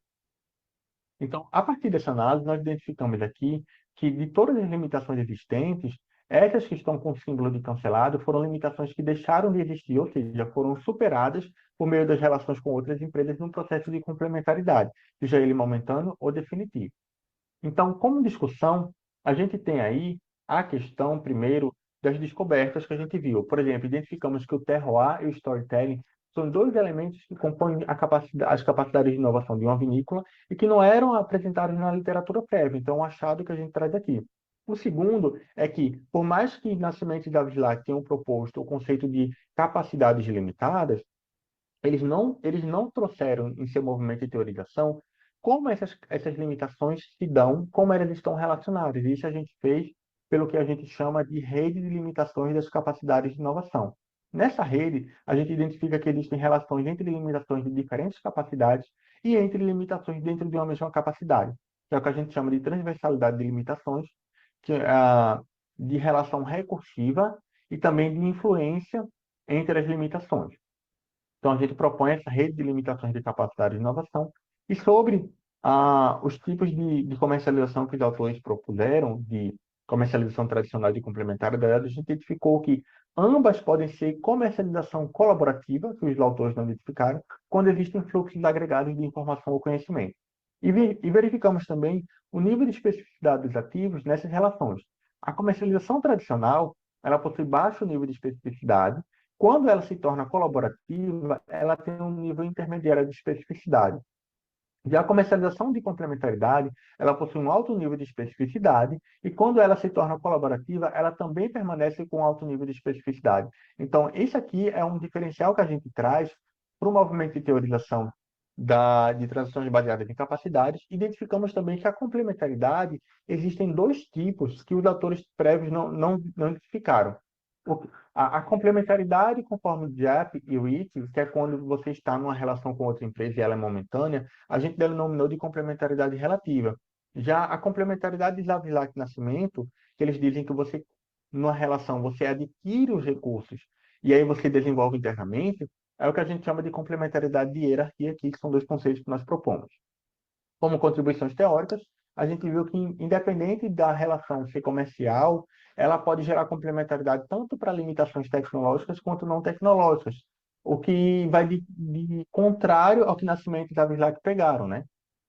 Então, a partir dessa análise, nós identificamos aqui que de todas as limitações existentes, essas que estão com o símbolo de cancelado foram limitações que deixaram de existir, ou seja, foram superadas por meio das relações com outras empresas num processo de complementaridade, seja ele momentâneo ou definitivo. Então, como discussão, a gente tem aí a questão, primeiro, das descobertas que a gente viu. Por exemplo, identificamos que o terroir e o storytelling são 2 elementos que compõem as capacidades de inovação de uma vinícola e que não eram apresentados na literatura prévia. Então, um achado que a gente traz aqui. O segundo é que, por mais que Nascimento e David Lack tenham proposto o conceito de capacidades limitadas, eles não trouxeram em seu movimento de teorização como essas limitações se dão, como elas estão relacionadas. Isso a gente fez pelo que a gente chama de rede de limitações das capacidades de inovação. Nessa rede, a gente identifica que existem relações entre limitações de diferentes capacidades e entre limitações dentro de uma mesma capacidade, que é o que a gente chama de transversalidade de limitações, que é de relação recursiva e também de influência entre as limitações. Então, a gente propõe essa rede de limitações de capacidade de inovação. E sobre os tipos de comercialização que os autores propuseram, de comercialização tradicional de complementar, a gente identificou que Ambas podem ser comercialização colaborativa, que os autores não identificaram, quando existem fluxos agregados de informação ou conhecimento. E verificamos também o nível de especificidade dos ativos nessas relações. A comercialização tradicional, ela possui baixo nível de especificidade. Quando ela se torna colaborativa, ela tem um nível intermediário de especificidade. Já a comercialização de complementaridade, ela possui um alto nível de especificidade e quando ela se torna colaborativa, ela também permanece com alto nível de especificidade. Então, esse aqui é um diferencial que a gente traz para o movimento de teorização de transições baseadas em capacidades. Identificamos também que a complementaridade existem dois tipos que os autores prévios não identificaram. A complementaridade, conforme o JAP e o IT, que é quando você está numa relação com outra empresa e ela é momentânea, a gente denominou de complementaridade relativa. Já a complementaridade de Zavillak-Nascimento, que eles dizem que você, numa relação, você adquire os recursos e aí você desenvolve internamente, é o que a gente chama de complementaridade de hierarquia aqui, que são dois conceitos que nós propomos. Como contribuições teóricas, a gente viu que, independente da relação ser comercial, ela pode gerar complementaridade tanto para limitações tecnológicas quanto não tecnológicas, o que vai de contrário ao que Nascimento e Zavillak pegaram, né?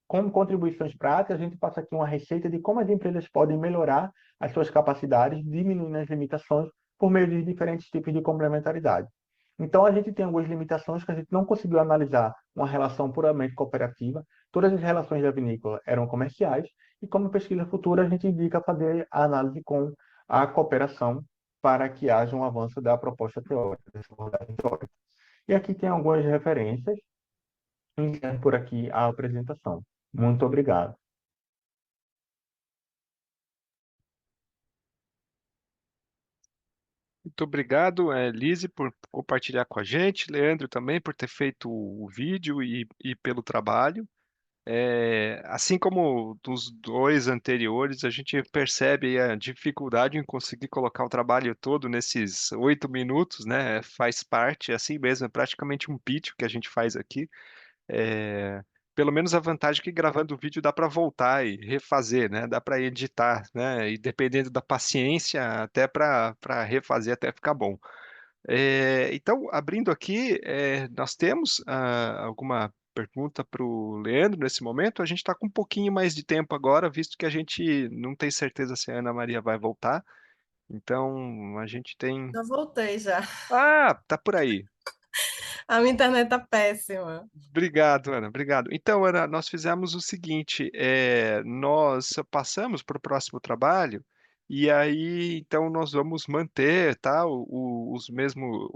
Como contribuições práticas, a gente passa aqui uma receita de como as empresas podem melhorar as suas capacidades, diminuindo as limitações por meio de diferentes tipos de complementaridade. Então, a gente tem algumas limitações que a gente não conseguiu analisar uma relação puramente cooperativa. Todas as relações da vinícola eram comerciais e, como pesquisa futura, a gente indica fazer a análise com a cooperação para que haja um avanço da proposta teórica, dessa abordagem teórica. E aqui tem algumas referências. Encerro por aqui a apresentação. Muito obrigado. Muito obrigado, Lise, por compartilhar com a gente, Leandro também por ter feito o vídeo e pelo trabalho. Assim como dos dois anteriores, a gente percebe aí a dificuldade em conseguir colocar o trabalho todo nesses 8 minutos, né? Faz parte, é assim mesmo, é praticamente um pitch que a gente faz aqui. É, Pelo menos a vantagem é que gravando o vídeo dá para voltar e refazer, né? Dá para editar, né? E dependendo da paciência, até para refazer até ficar bom. Então, abrindo aqui, nós temos alguma pergunta para o Leandro nesse momento. A gente está com um pouquinho mais de tempo agora, visto que a gente não tem certeza se a Ana Maria vai voltar. Então, a gente tem. Já voltei já. Ah, tá por aí. A minha internet tá péssima. Obrigado, Ana. Obrigado. Então, Ana, nós fizemos o seguinte: nós passamos para o próximo trabalho. E aí, então, nós vamos manter, tá, o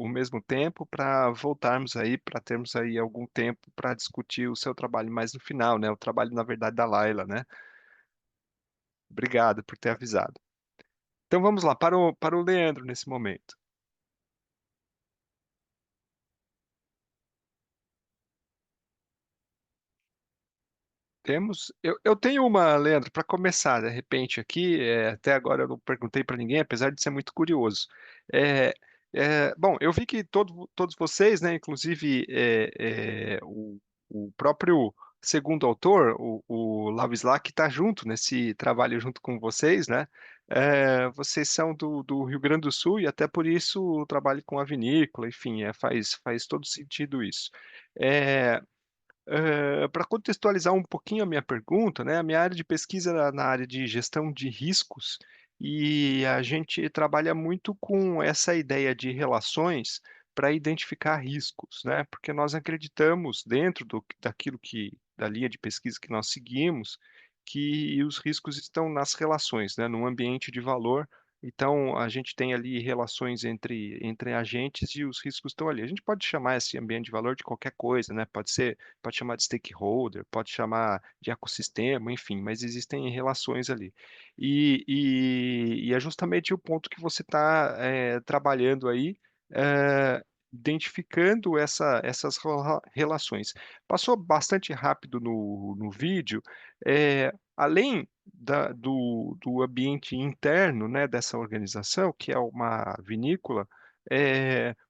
mesmo tempo para voltarmos aí, para termos aí algum tempo para discutir o seu trabalho mais no final, né? O trabalho, na verdade, da Laila, né? Obrigado por ter avisado. Então, vamos lá, para o Leandro nesse momento. Temos. Eu tenho uma, Leandro, para começar, de repente, aqui, até agora eu não perguntei para ninguém, apesar de ser muito curioso. É, Bom, eu vi que todos vocês, né, inclusive o próprio segundo autor, o Lavislac, está junto nesse trabalho junto com vocês, né? Vocês são do Rio Grande do Sul e até por isso o trabalho com a vinícola, enfim, faz todo sentido isso. É, para contextualizar um pouquinho a minha pergunta, né, a minha área de pesquisa é na área de gestão de riscos e a gente trabalha muito com essa ideia de relações para identificar riscos, né, porque nós acreditamos dentro daquilo da linha de pesquisa que nós seguimos, que os riscos estão nas relações, né, num ambiente de valor. Então, a gente tem ali relações entre agentes e os riscos estão ali. A gente pode chamar esse ambiente de valor de qualquer coisa, né? Pode chamar de stakeholder, pode chamar de ecossistema, enfim, mas existem relações ali. E é justamente o ponto que você está trabalhando aí, identificando essas relações. Passou bastante rápido no vídeo, além do ambiente interno, né, dessa organização, que é uma vinícola,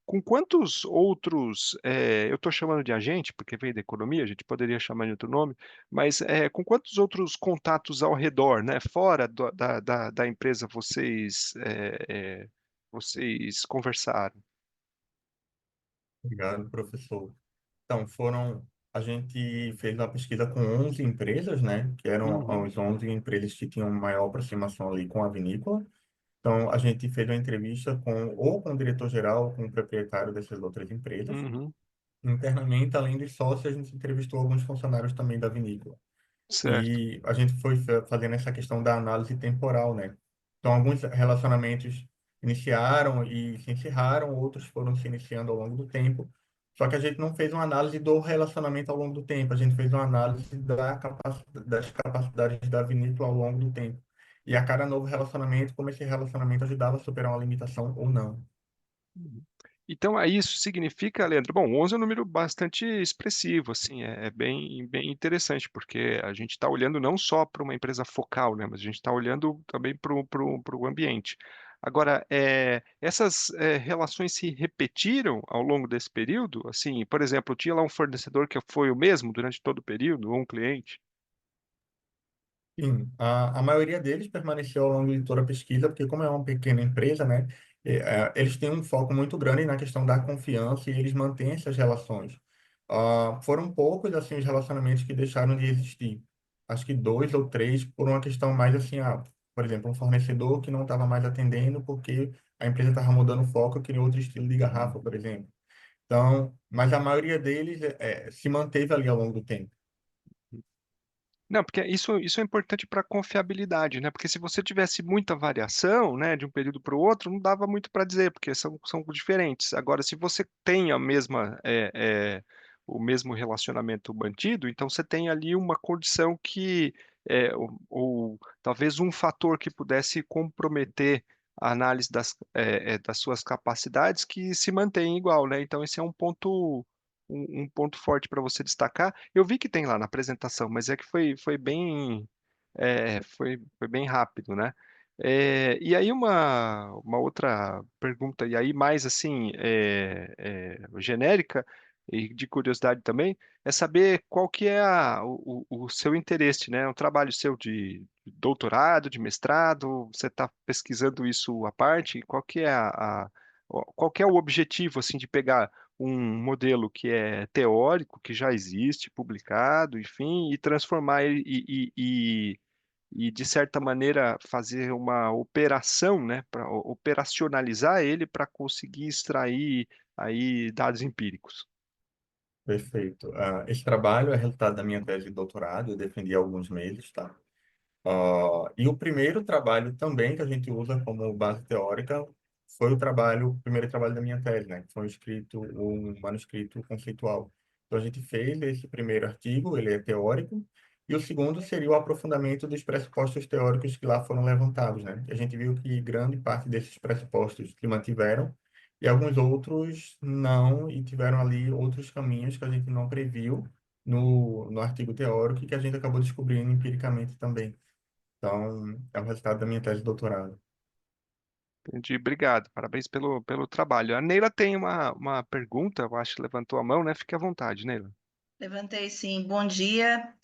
com quantos outros, eu estou chamando de agente, porque veio da economia, a gente poderia chamar de outro nome, mas com quantos outros contatos ao redor, né, fora da empresa, vocês vocês conversaram? Obrigado, professor. Então, a gente fez uma pesquisa com 11 empresas, né, que eram Uhum, as 11 empresas que tinham maior aproximação ali com a vinícola. Então, a gente fez uma entrevista com o diretor-geral, ou com o proprietário dessas outras empresas. uhum, Internamente, além dos sócios, a gente entrevistou alguns funcionários também da vinícola. certo. E a gente foi fazendo essa questão da análise temporal, né? Então, alguns relacionamentos iniciaram e se encerraram, outros foram se iniciando ao longo do tempo. Só que a gente não fez uma análise do relacionamento ao longo do tempo, a gente fez uma análise das capacidades da vinícola ao longo do tempo. E a cada novo relacionamento, como esse relacionamento ajudava a superar uma limitação ou não. Uhum. Então, aí isso significa, Leandro, bom, 11 é um número bastante expressivo, assim, é bem interessante, porque a gente está olhando não só para uma empresa focal, né, mas a gente está olhando também para o ambiente. Agora, essas relações se repetiram ao longo desse período? Assim, por exemplo, tinha lá um fornecedor que foi o mesmo durante todo o período, ou um cliente? Sim, a maioria deles permaneceu ao longo de toda a pesquisa, porque como é uma pequena empresa, né, eles têm um foco muito grande na questão da confiança e eles mantêm essas relações. Foram poucos, assim, os relacionamentos que deixaram de existir. Acho que dois ou três por uma questão mais assim, por exemplo, um fornecedor que não estava mais atendendo porque a empresa estava mudando o foco, queria outro estilo de garrafa, por exemplo. Então, mas a maioria deles se manteve ali ao longo do tempo. Não, porque isso é importante para confiabilidade, né? Porque se você tivesse muita variação, né, de um período para o outro, não dava muito para dizer, porque são diferentes. Agora, se você tem o mesmo relacionamento mantido, então você tem ali uma condição que, ou talvez um fator que pudesse comprometer a análise das suas capacidades que se mantém igual, né? Então, esse é um ponto forte para você destacar. Eu vi que tem lá na apresentação, mas é que foi bem rápido, né? E aí uma outra pergunta, e aí mais assim, genérica e de curiosidade também, é saber qual que é o seu interesse, né? Um trabalho seu de doutorado, de mestrado, você está pesquisando isso à parte? Qual que é o objetivo, assim, de pegar um modelo que é teórico, que já existe, publicado, enfim, e transformar ele de certa maneira, fazer uma operação, né, para operacionalizar ele para conseguir extrair aí dados empíricos. Perfeito. Esse trabalho é resultado da minha tese de doutorado, eu defendi há alguns meses, tá? E o primeiro trabalho também que a gente usa como base teórica foi o primeiro trabalho da minha tese, né? Que foi um manuscrito conceitual. Então a gente fez esse primeiro artigo, ele é teórico, e o segundo seria o aprofundamento dos pressupostos teóricos que lá foram levantados, né? A gente viu que grande parte desses pressupostos se mantiveram e alguns outros não, e tiveram ali outros caminhos que a gente não previu no artigo teórico e que a gente acabou descobrindo empiricamente também. Então, é o resultado da minha tese de doutorado. Entendi, obrigado, parabéns pelo trabalho. A Neila tem uma pergunta, eu acho que levantou a mão, né? Fique à vontade, Neila. Levantei sim, bom dia.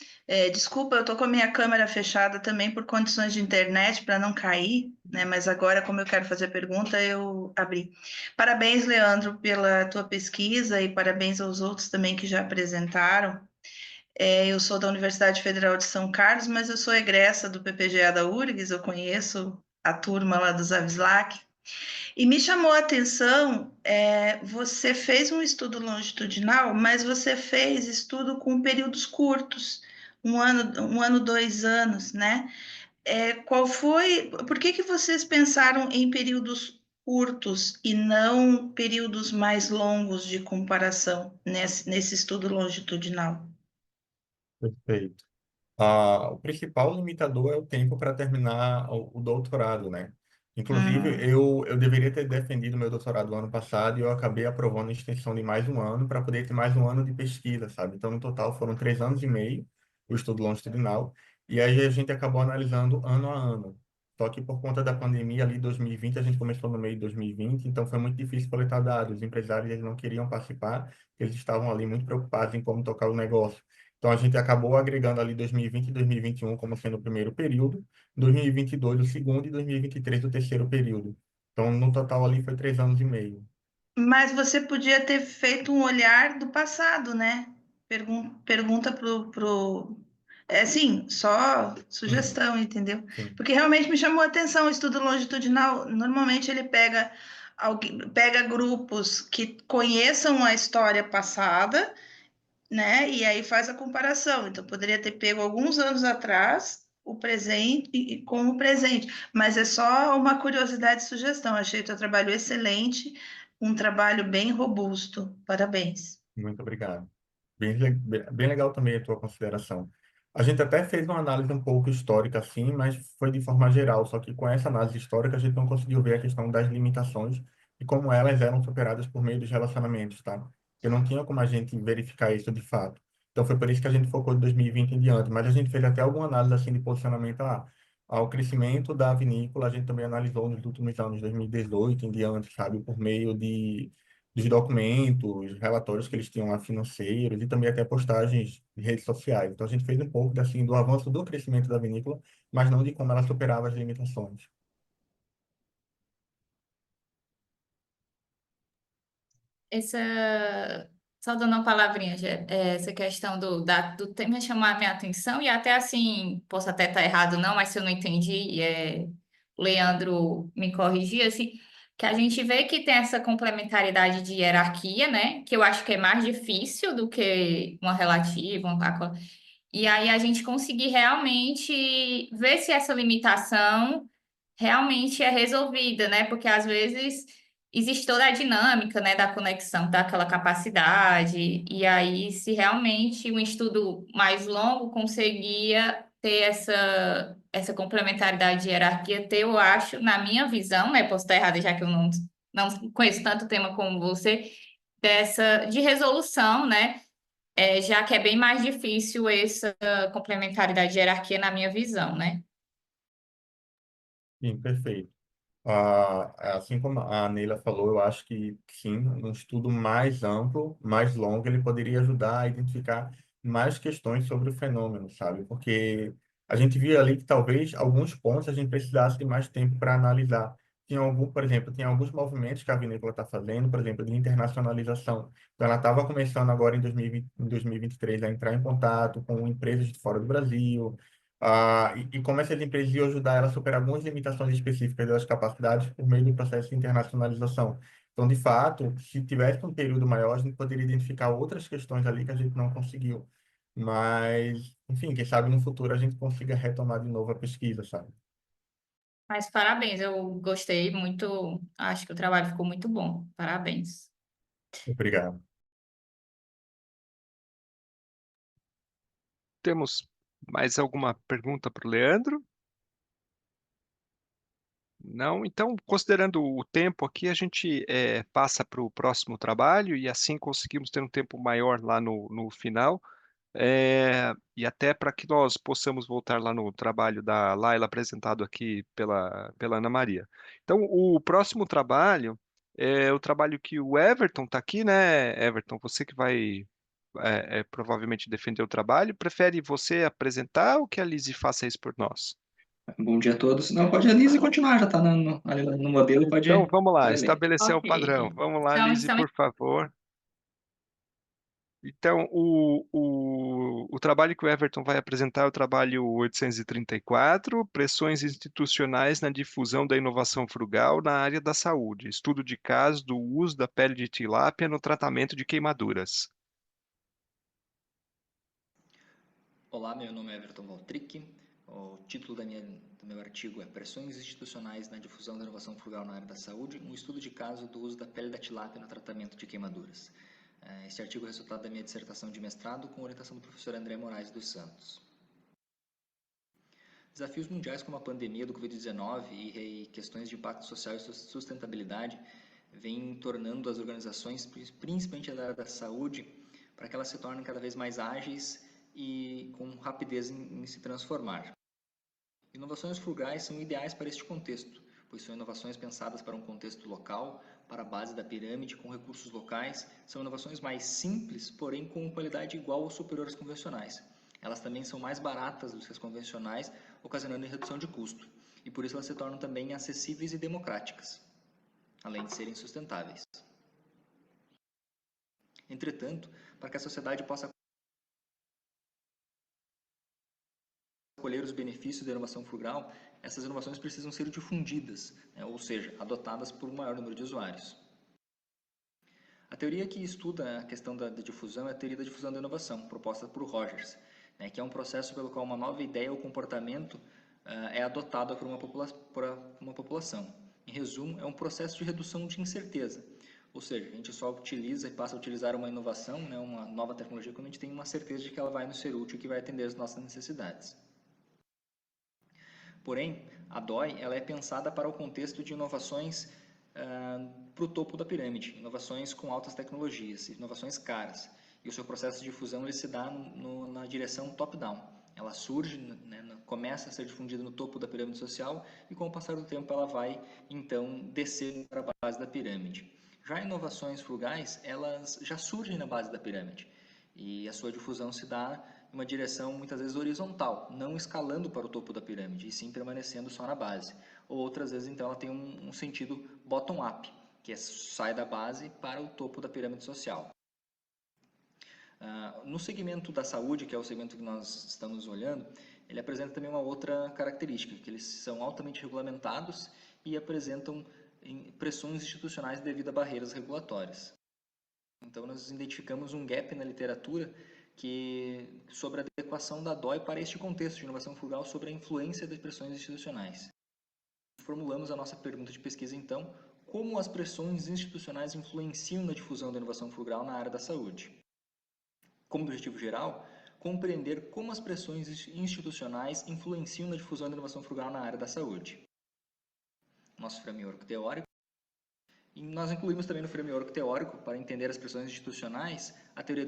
Desculpa, eu estou com a minha câmera fechada também por condições de internet para não cair, né? Mas agora, como eu quero fazer pergunta, eu abri. Parabéns, Leandro, pela tua pesquisa e parabéns aos outros também que já apresentaram. Eu sou da Universidade Federal de São Carlos, mas eu sou egressa do PPGA da URGS, eu conheço a turma lá do Zavislac. E me chamou a atenção, você fez um estudo longitudinal, mas você fez estudo com períodos curtos, 1 ano, 2 anos, né? Por que vocês pensaram em períodos curtos e não períodos mais longos de comparação nesse estudo longitudinal? Perfeito. O principal limitador é o tempo para terminar o doutorado, né? Inclusive, Uhum. eu deveria ter defendido meu doutorado no ano passado e eu acabei aprovando a extensão de mais um ano para poder ter mais um ano de pesquisa, sabe? Então, no total, foram 3 anos e meio o estudo longitudinal e aí a gente acabou analisando ano a ano. Só que por conta da pandemia, ali 2020, a gente começou no meio de 2020, então foi muito difícil coletar dados. Os empresários eles não queriam participar, eles estavam ali muito preocupados em como tocar o negócio. Então, a gente acabou agregando ali 2020 e 2021 como sendo o primeiro período, 2022 o segundo e 2023 o terceiro período. Então, no total ali foi 3 anos e meio. Mas você podia ter feito um olhar do passado, né? Pergunta pro... É assim, só Uhum, sugestão, entendeu? sim. Porque realmente me chamou a atenção o estudo longitudinal. Normalmente ele pega grupos que conheçam a história passada, né? E aí faz a comparação. Então, poderia ter pego alguns anos atrás o presente e com o presente. Mas é só uma curiosidade e sugestão. Achei o teu trabalho excelente, um trabalho bem robusto. Parabéns. Muito obrigado. Bem legal também a tua consideração. A gente até fez uma análise um pouco histórica, assim, mas foi de forma geral. Só que com essa análise histórica a gente não conseguiu ver a questão das limitações e como elas eram superadas por meio dos relacionamentos, tá? Porque não tinha como a gente verificar isso de fato. Então foi por isso que a gente focou de 2020 em diante. Mas a gente fez até alguma análise assim de posicionamento ao crescimento da vinícola. A gente também analisou nos últimos anos, 2018 em diante, sabe? Por meio dos documentos, relatórios que eles tinham lá financeiros e também até postagens de redes sociais. Então a gente fez um pouco assim, do avanço do crescimento da vinícola, mas não de como ela superava as limitações. Essa, só dando uma palavrinha, essa questão do tema chamou a minha atenção e até assim, posso até estar errado não, mas se eu não entendi, o Leandro me corrigir, assim, que a gente vê que tem essa complementaridade de hierarquia, né, que eu acho que é mais difícil do que uma relativa, e aí a gente conseguir realmente ver se essa limitação realmente é resolvida, né? Porque às vezes existe toda a dinâmica, né, da conexão, daquela capacidade, e aí se realmente um estudo mais longo conseguia ter essa complementaridade de hierarquia, ter, eu acho, na minha visão, né, posso estar errada, já que eu não conheço tanto o tema como você, dessa de resolução, né? Já que é bem mais difícil essa complementaridade de hierarquia na minha visão, né? Sim, perfeito. Assim como a Neila falou, eu acho que sim, um estudo mais amplo, mais longo, ele poderia ajudar a identificar mais questões sobre o fenômeno, sabe? Porque a gente via ali que talvez alguns pontos a gente precisasse de mais tempo para analisar. Por exemplo, tem alguns movimentos que a vinícola está fazendo, por exemplo, de internacionalização. Então, ela estava começando agora em 2020, em 2023 a entrar em contato com empresas de fora do Brasil, e como essas empresas iam ajudar ela a superar algumas limitações específicas das capacidades por meio do processo de internacionalização. Então, de fato, se tivesse um período maior, a gente poderia identificar outras questões ali que a gente não conseguiu. Mas, enfim, quem sabe no futuro a gente consiga retomar de novo a pesquisa, sabe? Mas parabéns, eu gostei muito, acho que o trabalho ficou muito bom. Parabéns. Obrigado. Temos mais alguma pergunta para o Leandro? Não? Então, considerando o tempo aqui, a gente passa para o próximo trabalho e assim conseguimos ter um tempo maior lá no final. E até para que nós possamos voltar lá no trabalho da Laila apresentado aqui pela Ana Maria. Então, o próximo trabalho é o trabalho que o Everton está aqui, né? Everton, você que vai provavelmente defender o trabalho, prefere você apresentar ou que a Lizzie faça isso por nós? Bom dia a todos. Não, pode a Lise continuar, já está ali no modelo, Então, vamos lá, pode ler. estabelecer o padrão. Ok. Vamos lá, Então, Lizzie, por favor. Então, o trabalho que o Everton vai apresentar é o trabalho 834, Pressões Institucionais na Difusão da Inovação Frugal na Área da Saúde, estudo de caso do uso da pele de tilápia no tratamento de queimaduras. Olá, meu nome é Everton Valtric. O título do meu artigo é Pressões Institucionais na Difusão da Inovação Frugal na Área da Saúde, um estudo de caso do uso da pele da tilápia no tratamento de queimaduras. Este artigo é resultado da minha dissertação de mestrado com orientação do professor André Moraes dos Santos. Desafios mundiais como a pandemia do Covid-19 e questões de impacto social e sustentabilidade vêm tornando as organizações, principalmente da área da saúde, para que elas se tornem cada vez mais ágeis e com rapidez em se transformar. Inovações frugais são ideais para este contexto, pois são inovações pensadas para um contexto local, para a base da pirâmide, com recursos locais, são inovações mais simples, porém com qualidade igual ou superior às convencionais. Elas também são mais baratas do que as convencionais, ocasionando redução de custo, e por isso elas se tornam também acessíveis e democráticas. além de serem sustentáveis. Entretanto, para que a sociedade possa colher os benefícios da inovação frugal, essas inovações precisam ser difundidas, né, ou seja, adotadas por um maior número de usuários. A teoria que estuda a questão da difusão é a teoria da difusão da inovação, proposta por Rogers, né, que é um processo pelo qual uma nova ideia ou comportamento é adotado por uma população. Em resumo, é um processo de redução de incerteza, ou seja, a gente só utiliza e passa a utilizar uma inovação, né, uma nova tecnologia, quando a gente tem uma certeza de que ela vai nos ser útil e que vai atender as nossas necessidades. Porém, a DOI ela é pensada para o contexto de inovações para o topo da pirâmide, inovações com altas tecnologias, inovações caras. E o seu processo de difusão ele se dá na direção top-down. Ela surge, né, começa a ser difundida no topo da pirâmide social e com o passar do tempo ela vai, então, descer para a base da pirâmide. Já inovações frugais, elas já surgem na base da pirâmide e a sua difusão se dá em uma direção muitas vezes horizontal, não escalando para o topo da pirâmide, e sim permanecendo só na base. Ou outras vezes, então, ela tem um sentido bottom-up, que sai da base para o topo da pirâmide social. No segmento da saúde, que é o segmento que nós estamos olhando, ele apresenta também uma outra característica, que eles são altamente regulamentados e apresentam pressões institucionais devido a barreiras regulatórias. Então, nós identificamos um gap na literatura sobre a adequação da DOI para este contexto de inovação frugal sobre a influência das pressões institucionais. Formulamos a nossa pergunta de pesquisa, então, como as pressões institucionais influenciam na difusão da inovação frugal na área da saúde. Como objetivo geral, compreender como as pressões institucionais influenciam na difusão da inovação frugal na área da saúde. Nosso framework teórico. E nós incluímos também no framework teórico, para entender as pressões institucionais, a teoria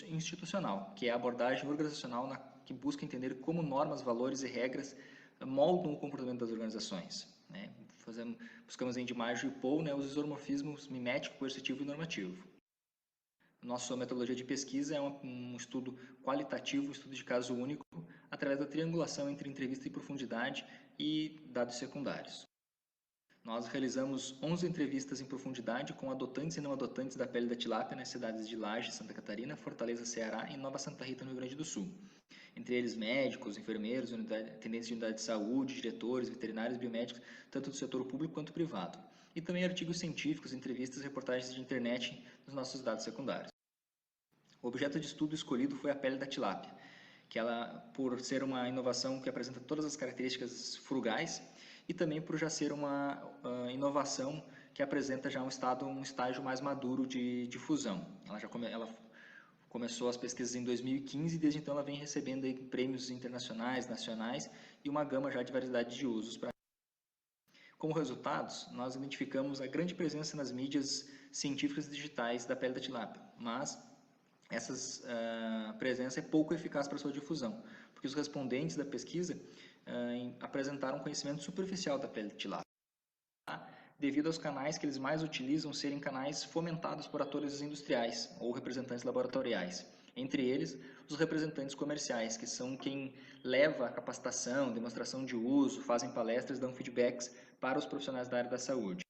institucional, que é a abordagem organizacional que busca entender como normas, valores e regras moldam o comportamento das organizações. Né? Buscamos em Dimaggio e Paul, né, os isomorfismos mimético, coercitivo e normativo. Nossa metodologia de pesquisa é um estudo qualitativo, um estudo de caso único, através da triangulação entre entrevista e profundidade e dados secundários. Nós realizamos 11 entrevistas em profundidade com adotantes e não adotantes da pele da tilápia nas cidades de Lages, Santa Catarina, Fortaleza, Ceará e Nova Santa Rita, no Rio Grande do Sul. Entre eles médicos, enfermeiros, atendentes de unidade de saúde, diretores, veterinários, biomédicos, tanto do setor público quanto privado. E também artigos científicos, entrevistas e reportagens de internet nos nossos dados secundários. O objeto de estudo escolhido foi a pele da tilápia, que ela, por ser uma inovação que apresenta todas as características frugais, e também por já ser uma inovação que apresenta já um estágio mais maduro de difusão. Ela começou as pesquisas em 2015 e desde então ela vem recebendo aí prêmios internacionais, nacionais e uma gama já de variedade de usos. Como resultados, nós identificamos a grande presença nas mídias científicas e digitais da pele da tilápia, mas essa presença é pouco eficaz para sua difusão, porque os respondentes da pesquisa apresentaram um conhecimento superficial da pele de tilápia, devido aos canais que eles mais utilizam serem canais fomentados por atores industriais ou representantes laboratoriais. Entre eles, os representantes comerciais, que são quem leva a capacitação, demonstração de uso, fazem palestras, dão feedbacks para os profissionais da área da saúde.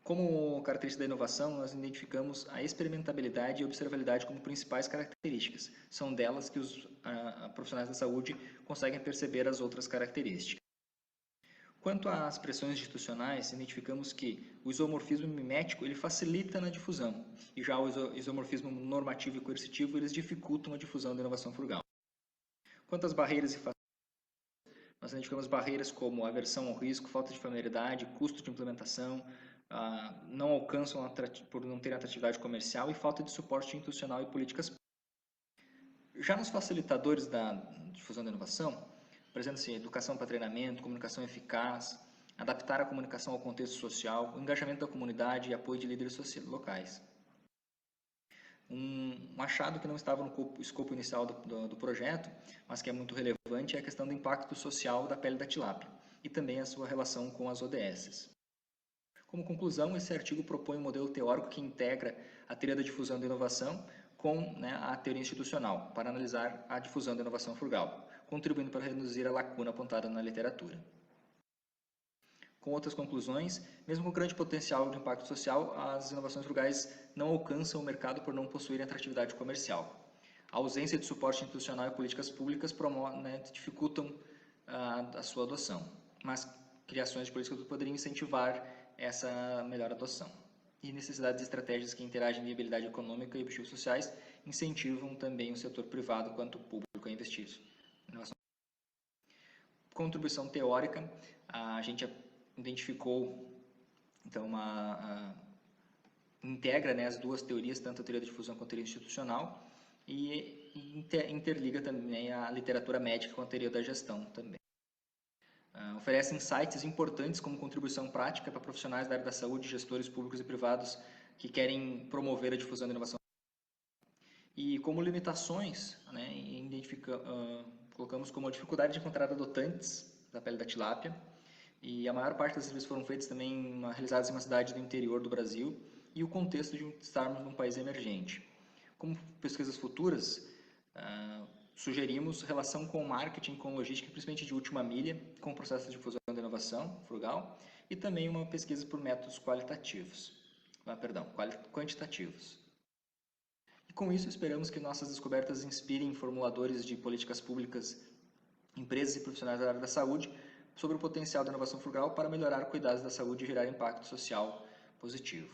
Como característica da inovação, nós identificamos a experimentabilidade e observabilidade como principais características. São delas que os profissionais da saúde conseguem perceber as outras características. Quanto às pressões institucionais, identificamos que o isomorfismo mimético ele facilita na difusão, e já o isomorfismo normativo e coercitivo eles dificultam a difusão da inovação frugal. Quanto às barreiras e nós identificamos barreiras como aversão ao risco, falta de familiaridade, custo de implementação, não alcançam por não terem atratividade comercial e falta de suporte institucional e políticas. Já nos facilitadores da difusão da inovação, apresenta-se educação para treinamento, comunicação eficaz, adaptar a comunicação ao contexto social, o engajamento da comunidade e apoio de líderes locais. Um achado que não estava no escopo inicial do projeto, mas que é muito relevante, é a questão do impacto social da pele da tilápia e também a sua relação com as ODS. Como conclusão, esse artigo propõe um modelo teórico que integra a teoria da difusão da inovação com a teoria institucional, para analisar a difusão da inovação frugal, contribuindo para reduzir a lacuna apontada na literatura. Com outras conclusões, mesmo com grande potencial de impacto social, as inovações frugais não alcançam o mercado por não possuírem atratividade comercial. A ausência de suporte institucional e políticas públicas dificultam a sua adoção, mas criações de políticas poderiam incentivar essa melhor adoção. E necessidades de estratégias que interagem em viabilidade econômica e objetivos sociais incentivam também o setor privado quanto o público a investir. Contribuição teórica, a gente identificou, então, integra, né, as duas teorias, tanto a teoria da difusão quanto a teoria institucional, e interliga também a literatura médica com a teoria da gestão também. Oferece insights importantes como contribuição prática para profissionais da área da saúde, gestores públicos e privados que querem promover a difusão da inovação. E como limitações, né, colocamos como a dificuldade de encontrar adotantes da pele da tilápia, e a maior parte das serviços foram feitos também, realizados em uma cidade do interior do Brasil, e o contexto de estarmos num país emergente. Como pesquisas futuras, sugerimos relação com marketing, com logística, principalmente de última milha, com o processo de difusão da inovação frugal, e também uma pesquisa por métodos quantitativos. E com isso, esperamos que nossas descobertas inspirem formuladores de políticas públicas, empresas e profissionais da área da saúde sobre o potencial da inovação frugal para melhorar cuidados da saúde e gerar impacto social positivo.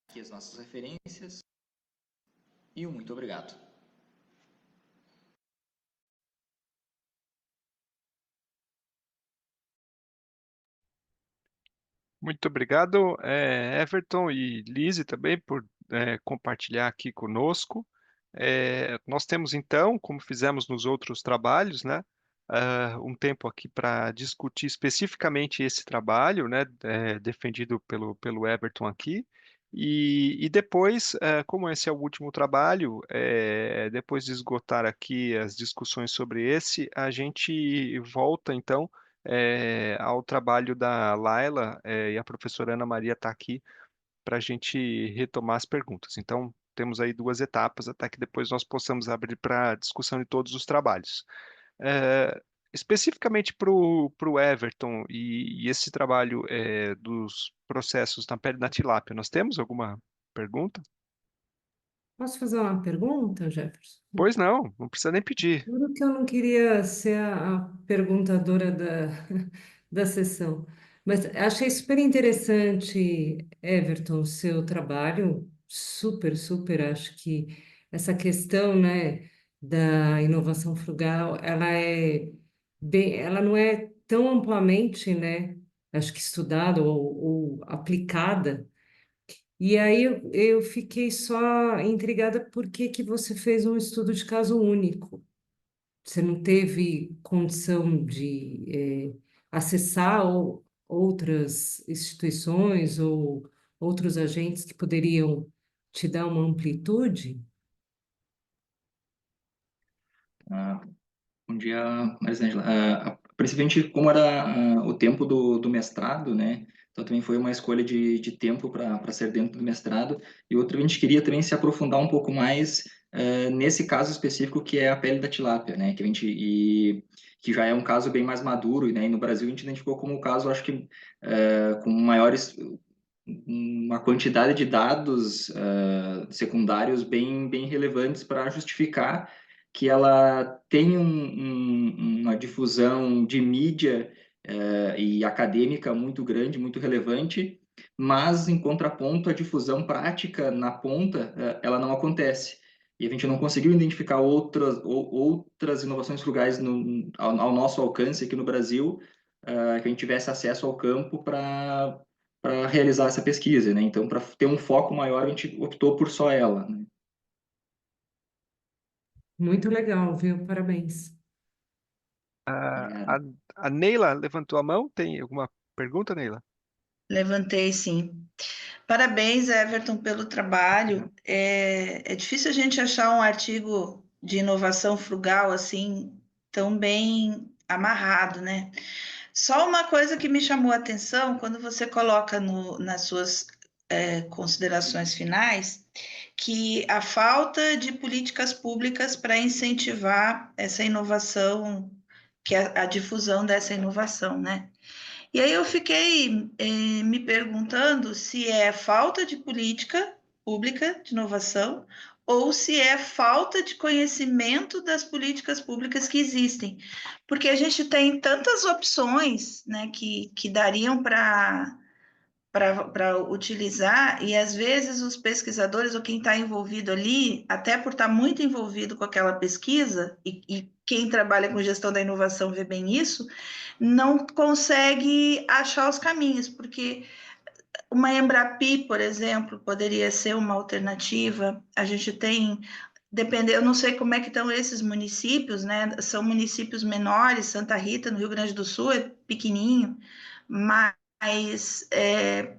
Aqui as nossas referências e muito obrigado. Muito obrigado, Everton e Lise também por compartilhar aqui conosco. Nós temos então, como fizemos nos outros trabalhos, né, um tempo aqui para discutir especificamente esse trabalho, né, defendido pelo Everton aqui. E depois, como esse é o último trabalho, depois de esgotar aqui as discussões sobre esse, a gente volta então ao trabalho da Laila, e a professora Ana Maria está aqui para a gente retomar as perguntas. Então, temos aí duas etapas até que depois nós possamos abrir para discussão de todos os trabalhos. Especificamente para o Everton e esse trabalho dos processos na pele da tilápia, nós temos alguma pergunta? Posso fazer uma pergunta, Jefferson? Pois não, não precisa nem pedir. Juro que eu não queria ser a perguntadora da sessão, mas achei super interessante, Everton, o seu trabalho, super, super, acho que essa questão, né, da inovação frugal, ela não é tão amplamente, né, acho que estudada ou aplicada, e aí eu fiquei só intrigada por que que você fez um estudo de caso único. Você não teve condição de acessar outras instituições ou outros agentes que poderiam te dar uma amplitude? Bom dia, Marisângela. Principalmente como era o tempo do mestrado, né? Então também foi uma escolha de tempo para ser dentro do mestrado. E outra, a gente queria também se aprofundar um pouco mais nesse caso específico que é a pele da tilápia, né? Que já é um caso bem mais maduro, né? E no Brasil a gente identificou como o caso, acho que com uma quantidade de dados secundários bem relevantes para justificar que ela tem uma difusão de mídia e acadêmica muito grande, muito relevante, mas, em contraponto, a difusão prática na ponta, ela não acontece. E a gente não conseguiu identificar outras inovações frugais ao nosso alcance aqui no Brasil, que a gente tivesse acesso ao campo para realizar essa pesquisa, né? Então, para ter um foco maior, a gente optou por só ela, né? Muito legal, viu? Parabéns. A, a Neila levantou a mão. Tem alguma pergunta, Neila? Levantei, sim. Parabéns, Everton, pelo trabalho. É difícil a gente achar um artigo de inovação frugal assim, tão bem amarrado, né? Só uma coisa que me chamou a atenção, quando você coloca nas suas considerações finais, que a falta de políticas públicas para incentivar essa inovação, que é a difusão dessa inovação, né? E aí eu fiquei me perguntando se é falta de política pública de inovação ou se é falta de conhecimento das políticas públicas que existem. Porque a gente tem tantas opções, né, que dariam para utilizar, e às vezes os pesquisadores ou quem está envolvido ali, até por estar muito envolvido com aquela pesquisa, e quem trabalha com gestão da inovação vê bem isso, não consegue achar os caminhos, porque uma Embrapi, por exemplo, poderia ser uma alternativa. A gente tem, eu não sei como é que estão esses municípios, né? São municípios menores, Santa Rita, no Rio Grande do Sul, é pequenininho, mas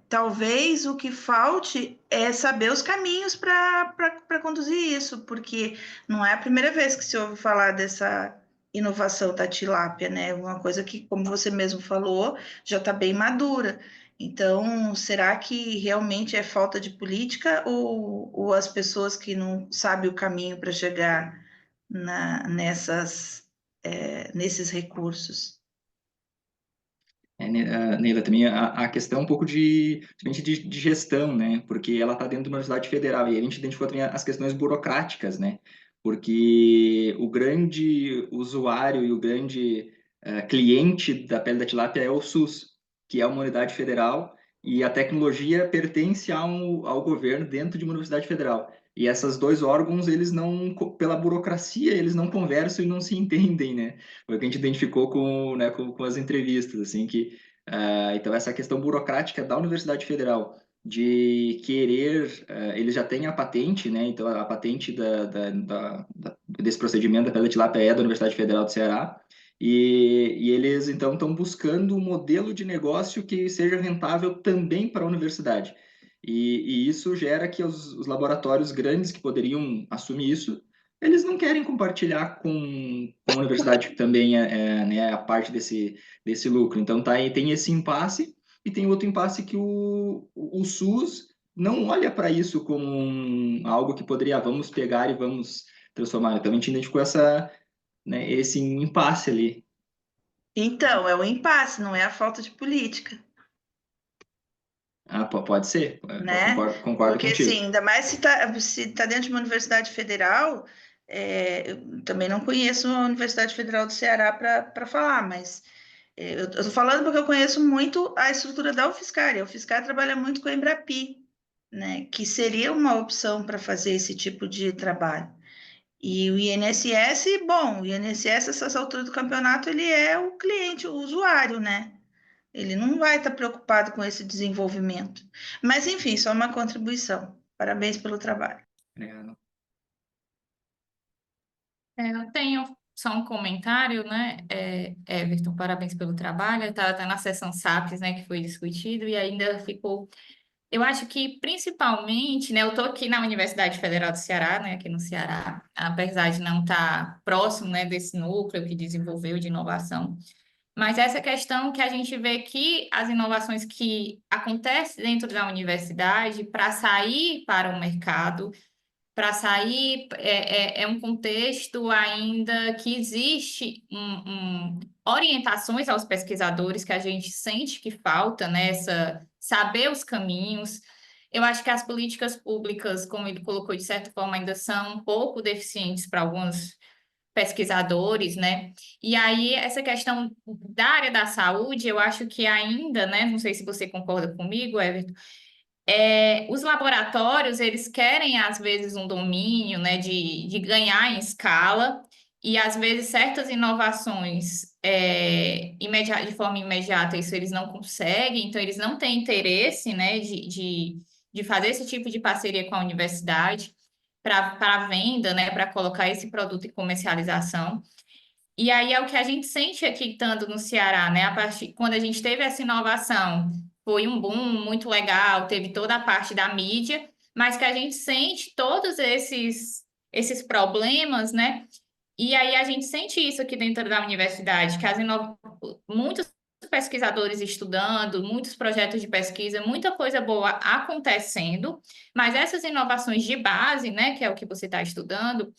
talvez o que falte é saber os caminhos para conduzir isso, porque não é a primeira vez que se ouve falar dessa inovação da tilápia, né? Uma coisa que, como você mesmo falou, já está bem madura. Então, será que realmente é falta de política ou as pessoas que não sabem o caminho para chegar nesses recursos? Neila, também a questão um pouco de gestão, né? Porque ela está dentro de uma universidade federal e a gente identificou também as questões burocráticas, né? Porque o grande usuário e o grande cliente da pele da tilápia é o SUS, que é uma unidade federal e a tecnologia pertence ao governo dentro de uma universidade federal. E esses dois órgãos, eles não, pela burocracia, eles não conversam e não se entendem, né? Foi o que a gente identificou né, com as entrevistas, assim, que então essa questão burocrática da Universidade Federal de querer, eles já têm a patente, né? Então a patente desse procedimento da pedra tilápia é da Universidade Federal do Ceará. E eles então estão buscando um modelo de negócio que seja rentável também para a universidade. E isso gera que os laboratórios grandes que poderiam assumir isso, eles não querem compartilhar com a universidade que também né, a parte desse lucro. Então tem esse impasse e tem outro impasse que o SUS não olha para isso como algo que poderia, vamos pegar e vamos transformar. Então a gente identificou né, esse impasse ali. Então, é o impasse, não é a falta de política, Pode ser, né? concordo Porque, contigo. assim, ainda mais se tá dentro de uma universidade federal, eu também não conheço a Universidade Federal do Ceará para falar, mas eu estou falando porque eu conheço muito a estrutura da UFSCar, e a UFSCar trabalha muito com a Embrapi, né? Que seria uma opção para fazer esse tipo de trabalho. E o INSS, bom, o INSS, essas alturas do campeonato, ele é o cliente, o usuário, né? Ele não vai estar preocupado com esse desenvolvimento. Mas, enfim, só uma contribuição. Parabéns pelo trabalho. Obrigado. Eu tenho só um comentário, né? Everton, parabéns pelo trabalho. Eu estava na sessão SAPs, né, que foi discutido, e ainda ficou. Eu acho que principalmente, né? Eu estou aqui na Universidade Federal do Ceará, né, aqui no Ceará, apesar de não estar próximo, né, desse núcleo que desenvolveu de inovação. Mas essa questão que a gente vê que as inovações que acontecem dentro da universidade, para sair para o mercado, para sair, é um contexto ainda que existe orientações aos pesquisadores que a gente sente que falta, né, saber os caminhos. Eu acho que as políticas públicas, como ele colocou, de certa forma, ainda são um pouco deficientes para alguns pesquisadores, né? E aí, essa questão da área da saúde, eu acho que ainda, né? Não sei se você concorda comigo, Everton, os laboratórios, eles querem, às vezes, um domínio, né, de ganhar em escala, e, às vezes, certas inovações de forma imediata, isso eles não conseguem, então, eles não têm interesse, né, de fazer esse tipo de parceria com a universidade para venda, né, para colocar esse produto em comercialização. E aí é o que a gente sente aqui, estando no Ceará, né? Quando a gente teve essa inovação, foi um boom muito legal, teve toda a parte da mídia, mas que a gente sente todos esses problemas, né? E aí a gente sente isso aqui dentro da universidade, que muitos pesquisadores estudando, muitos projetos de pesquisa, muita coisa boa acontecendo, mas essas inovações de base, né, que é o que você está estudando,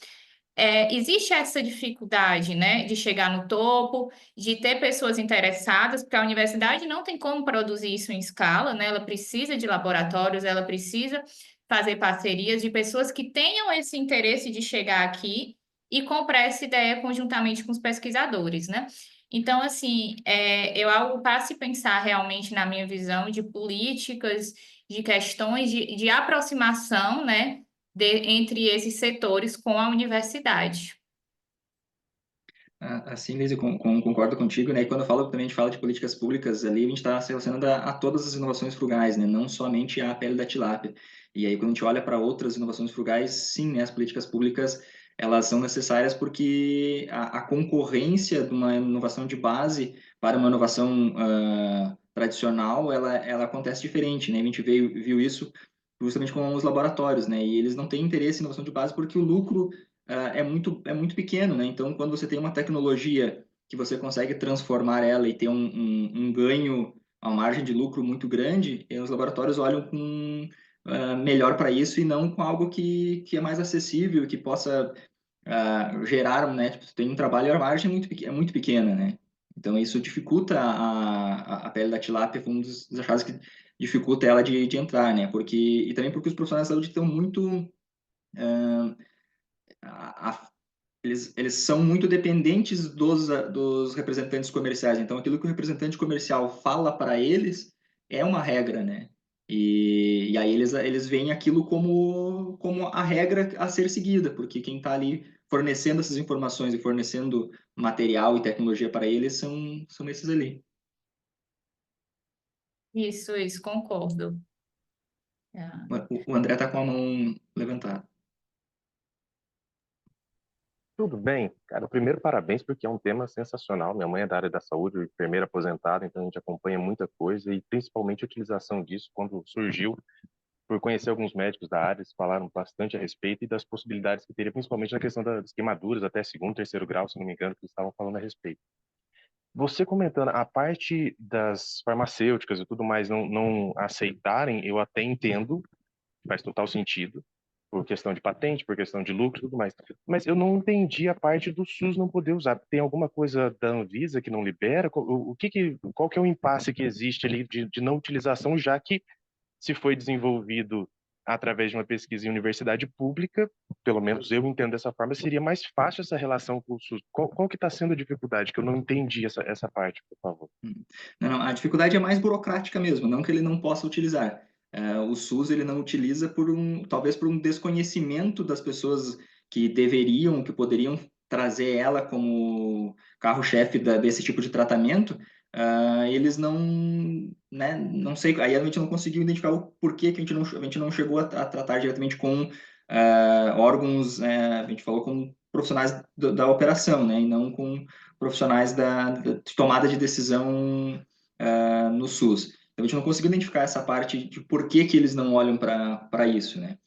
existe essa dificuldade, né, de chegar no topo, de ter pessoas interessadas, porque a universidade não tem como produzir isso em escala, né? Ela precisa de laboratórios, ela precisa fazer parcerias de pessoas que tenham esse interesse de chegar aqui e comprar essa ideia conjuntamente com os pesquisadores, né? Então, assim, eu algo para se pensar realmente na minha visão de políticas, de questões de aproximação, né? Entre esses setores com a universidade. Assim, Liz, eu concordo contigo, né? E quando eu falo, também a gente fala de políticas públicas ali, a gente está se relacionando a todas as inovações frugais, né? Não somente a pele da tilápia. E aí, quando a gente olha para outras inovações frugais, sim, né? As políticas públicas, elas são necessárias porque a concorrência de uma inovação de base para uma inovação tradicional, ela acontece diferente, né? A gente viu isso justamente com os laboratórios, né? E eles não têm interesse em inovação de base porque o lucro é muito pequeno, né? Então, quando você tem uma tecnologia que você consegue transformar ela e ter um ganho, uma margem de lucro muito grande, os laboratórios olham com melhor para isso e não com algo que é mais acessível, que possa gerar, né? Tipo, tem um trabalho e a margem é muito pequena, né? Então, isso dificulta a pele da tilápia, foi um dos achados que dificulta ela de entrar, né? E também porque os profissionais de saúde estão muito... eles são muito dependentes dos representantes comerciais. Então, aquilo que o representante comercial fala para eles é uma regra, né? E aí eles veem aquilo como a regra a ser seguida, porque quem está ali fornecendo essas informações e fornecendo material e tecnologia para eles são esses ali. Isso, concordo. É. O André está com a mão levantada. Tudo bem, cara. Primeiro, parabéns, porque é um tema sensacional. Minha mãe é da área da saúde, enfermeira aposentada, então a gente acompanha muita coisa e principalmente a utilização disso quando surgiu, por conhecer alguns médicos da área, eles falaram bastante a respeito e das possibilidades que teria, principalmente na questão das queimaduras, até segundo, terceiro grau, se não me engano, que eles estavam falando a respeito. Você comentando a parte das farmacêuticas e tudo mais não aceitarem, eu até entendo, faz total sentido, por questão de patente, por questão de lucro e tudo mais. Mas eu não entendi a parte do SUS não poder usar. Tem alguma coisa da Anvisa que não libera? Qual que é o impasse que existe ali de não utilização, já que se foi desenvolvido através de uma pesquisa em universidade pública, pelo menos eu entendo dessa forma, seria mais fácil essa relação com o SUS. Qual que está sendo a dificuldade? Que eu não entendi essa parte, por favor. Não, a dificuldade é mais burocrática mesmo, não que ele não possa utilizar. O SUS ele não utiliza talvez por um desconhecimento das pessoas que deveriam, que poderiam trazer ela como carro-chefe desse tipo de tratamento. Eles não, né, não sei, aí a gente não conseguiu identificar o porquê que a gente não chegou a tratar diretamente com órgãos, a gente falou com profissionais da operação, né, e não com profissionais da tomada de decisão no SUS. Então, a gente não conseguiu identificar essa parte de por que eles não olham para isso, né?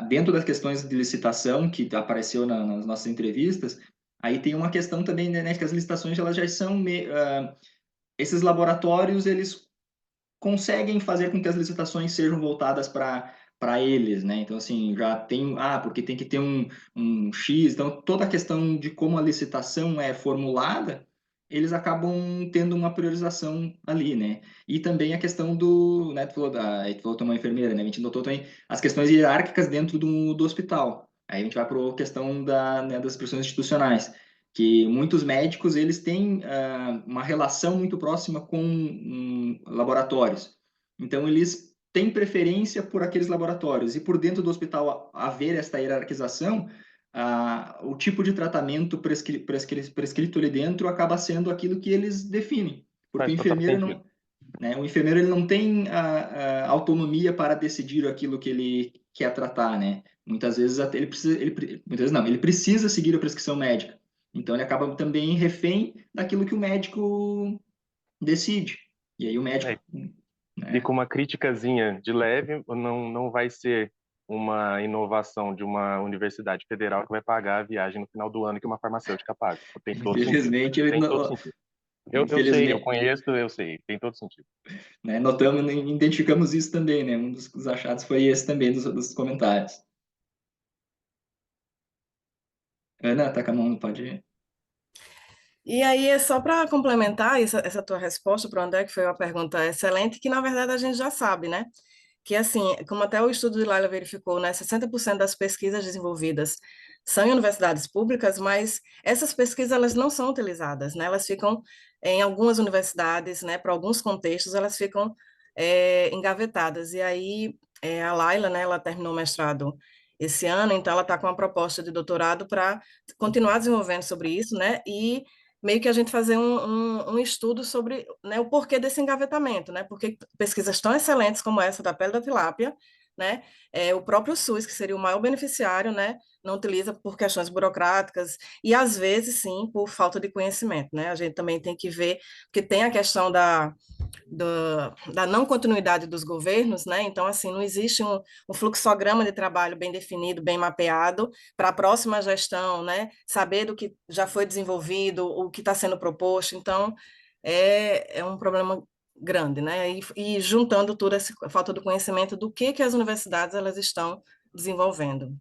Dentro das questões de licitação que apareceu nas nossas entrevistas, aí tem uma questão também, né, que as licitações elas já são esses laboratórios eles conseguem fazer com que as licitações sejam voltadas para eles, né? Então, assim, já tem, porque tem que ter um X, então toda a questão de como a licitação é formulada, eles acabam tendo uma priorização ali, né? E também a questão né, tu falou uma enfermeira, né? A gente notou também as questões hierárquicas dentro do hospital. Aí a gente vai para a questão né, das pressões institucionais, que muitos médicos eles têm uma relação muito próxima com laboratórios. Então, eles têm preferência por aqueles laboratórios. E por dentro do hospital haver esta hierarquização, o tipo de tratamento prescrito ali dentro acaba sendo aquilo que eles definem. Porque o enfermeiro não... Né, o enfermeiro ele não tem a autonomia para decidir aquilo que ele quer tratar, né? Muitas vezes ele precisa seguir a prescrição médica. Então, ele acaba também refém daquilo que o médico decide. E aí o médico... E com uma criticazinha de leve, não vai ser uma inovação de uma universidade federal que vai pagar a viagem no final do ano que uma farmacêutica paga. Tem todo Infelizmente, sentido. Tem todo sentido. Eu sei, eu conheço, eu sei. Tem todo sentido. Né, identificamos isso também, né? Um dos achados foi esse também dos comentários. Ana, tá com a mão, pode ir. E aí, é só para complementar essa tua resposta para o André, que foi uma pergunta excelente, que na verdade a gente já sabe, né? Que assim, como até o estudo de Laila verificou, né, 60% das pesquisas desenvolvidas são em universidades públicas, mas essas pesquisas elas não são utilizadas, né? Elas ficam em algumas universidades, né, para alguns contextos, elas ficam engavetadas. E aí a Laila, né, ela terminou o mestrado esse ano, então ela está com uma proposta de doutorado para continuar desenvolvendo sobre isso, né? E meio que a gente fazer um estudo sobre, né, o porquê desse engavetamento, né? Porque pesquisas tão excelentes como essa da pele da tilápia, né? O próprio SUS, que seria o maior beneficiário, né? Não utiliza por questões burocráticas e às vezes sim por falta de conhecimento, né? A gente também tem que ver que tem a questão da não continuidade dos governos, né? Então, assim, não existe um fluxograma de trabalho bem definido, bem mapeado, para a próxima gestão, né? Saber do que já foi desenvolvido, o que está sendo proposto. Então, é um problema grande, né? E juntando toda essa falta do conhecimento do que as universidades elas estão desenvolvendo.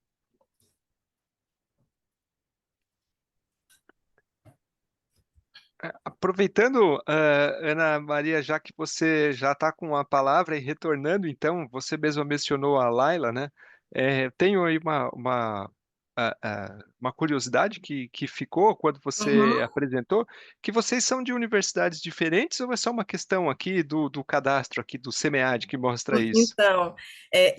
Aproveitando, Ana Maria, já que você já está com a palavra e retornando, então, você mesma mencionou a Laila, né? Tenho aí uma curiosidade que ficou quando você Uhum. apresentou, que vocês são de universidades diferentes ou é só uma questão aqui do cadastro, aqui do SEMEAD, que mostra isso? Então,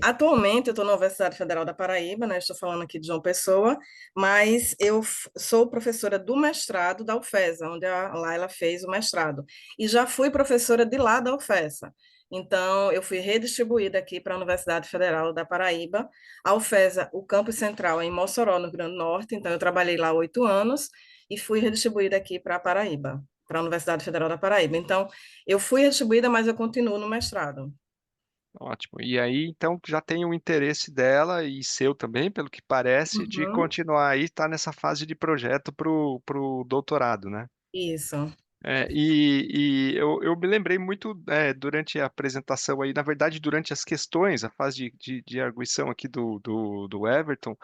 atualmente eu estou na Universidade Federal da Paraíba, né? Estou falando aqui de João Pessoa, mas eu sou professora do mestrado da UFESA, onde a Laila fez o mestrado, e já fui professora de lá da UFESA. Então, eu fui redistribuída aqui para a Universidade Federal da Paraíba. A UFESA, o campus central é em Mossoró, no Rio Grande do Norte, então eu trabalhei lá 8 anos e fui redistribuída aqui para a Paraíba, para a Universidade Federal da Paraíba. Então, eu fui redistribuída, mas eu continuo no mestrado. Ótimo. E aí, então, já tem o interesse dela e seu também, pelo que parece, de Uhum, continuar aí, estar nessa fase de projeto para o doutorado, né? isso. E eu me lembrei muito durante a apresentação aí, na verdade, durante as questões, a fase de arguição aqui do Everton,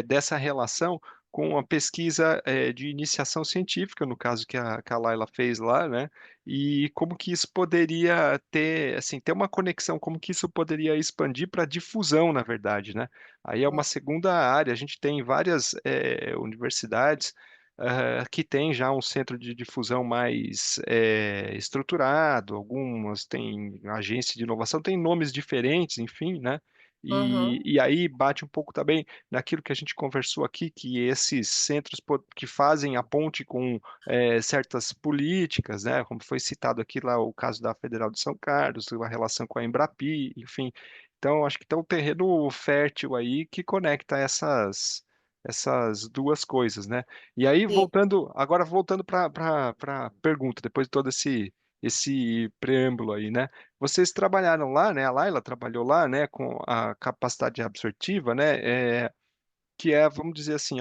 dessa relação com a pesquisa de iniciação científica, no caso que a Laila fez lá, né? E como que isso poderia ter, assim, ter uma conexão, como que isso poderia expandir para difusão, na verdade, né? Aí é uma segunda área, a gente tem várias universidades que tem já um centro de difusão mais estruturado, algumas têm agência de inovação, tem nomes diferentes, enfim, né? Uhum, E aí bate um pouco também naquilo que a gente conversou aqui, que esses centros que fazem a ponte com certas políticas, né? Como foi citado aqui lá o caso da Federal de São Carlos, a relação com a Embrapi, enfim. Então, acho que tem um terreno fértil aí que conecta essas duas coisas, né? E aí, sim. voltando para a pergunta, depois de todo esse preâmbulo aí, né? Vocês trabalharam lá, né? A Laila trabalhou lá, né? Com a capacidade absortiva, né? Que é, vamos dizer assim,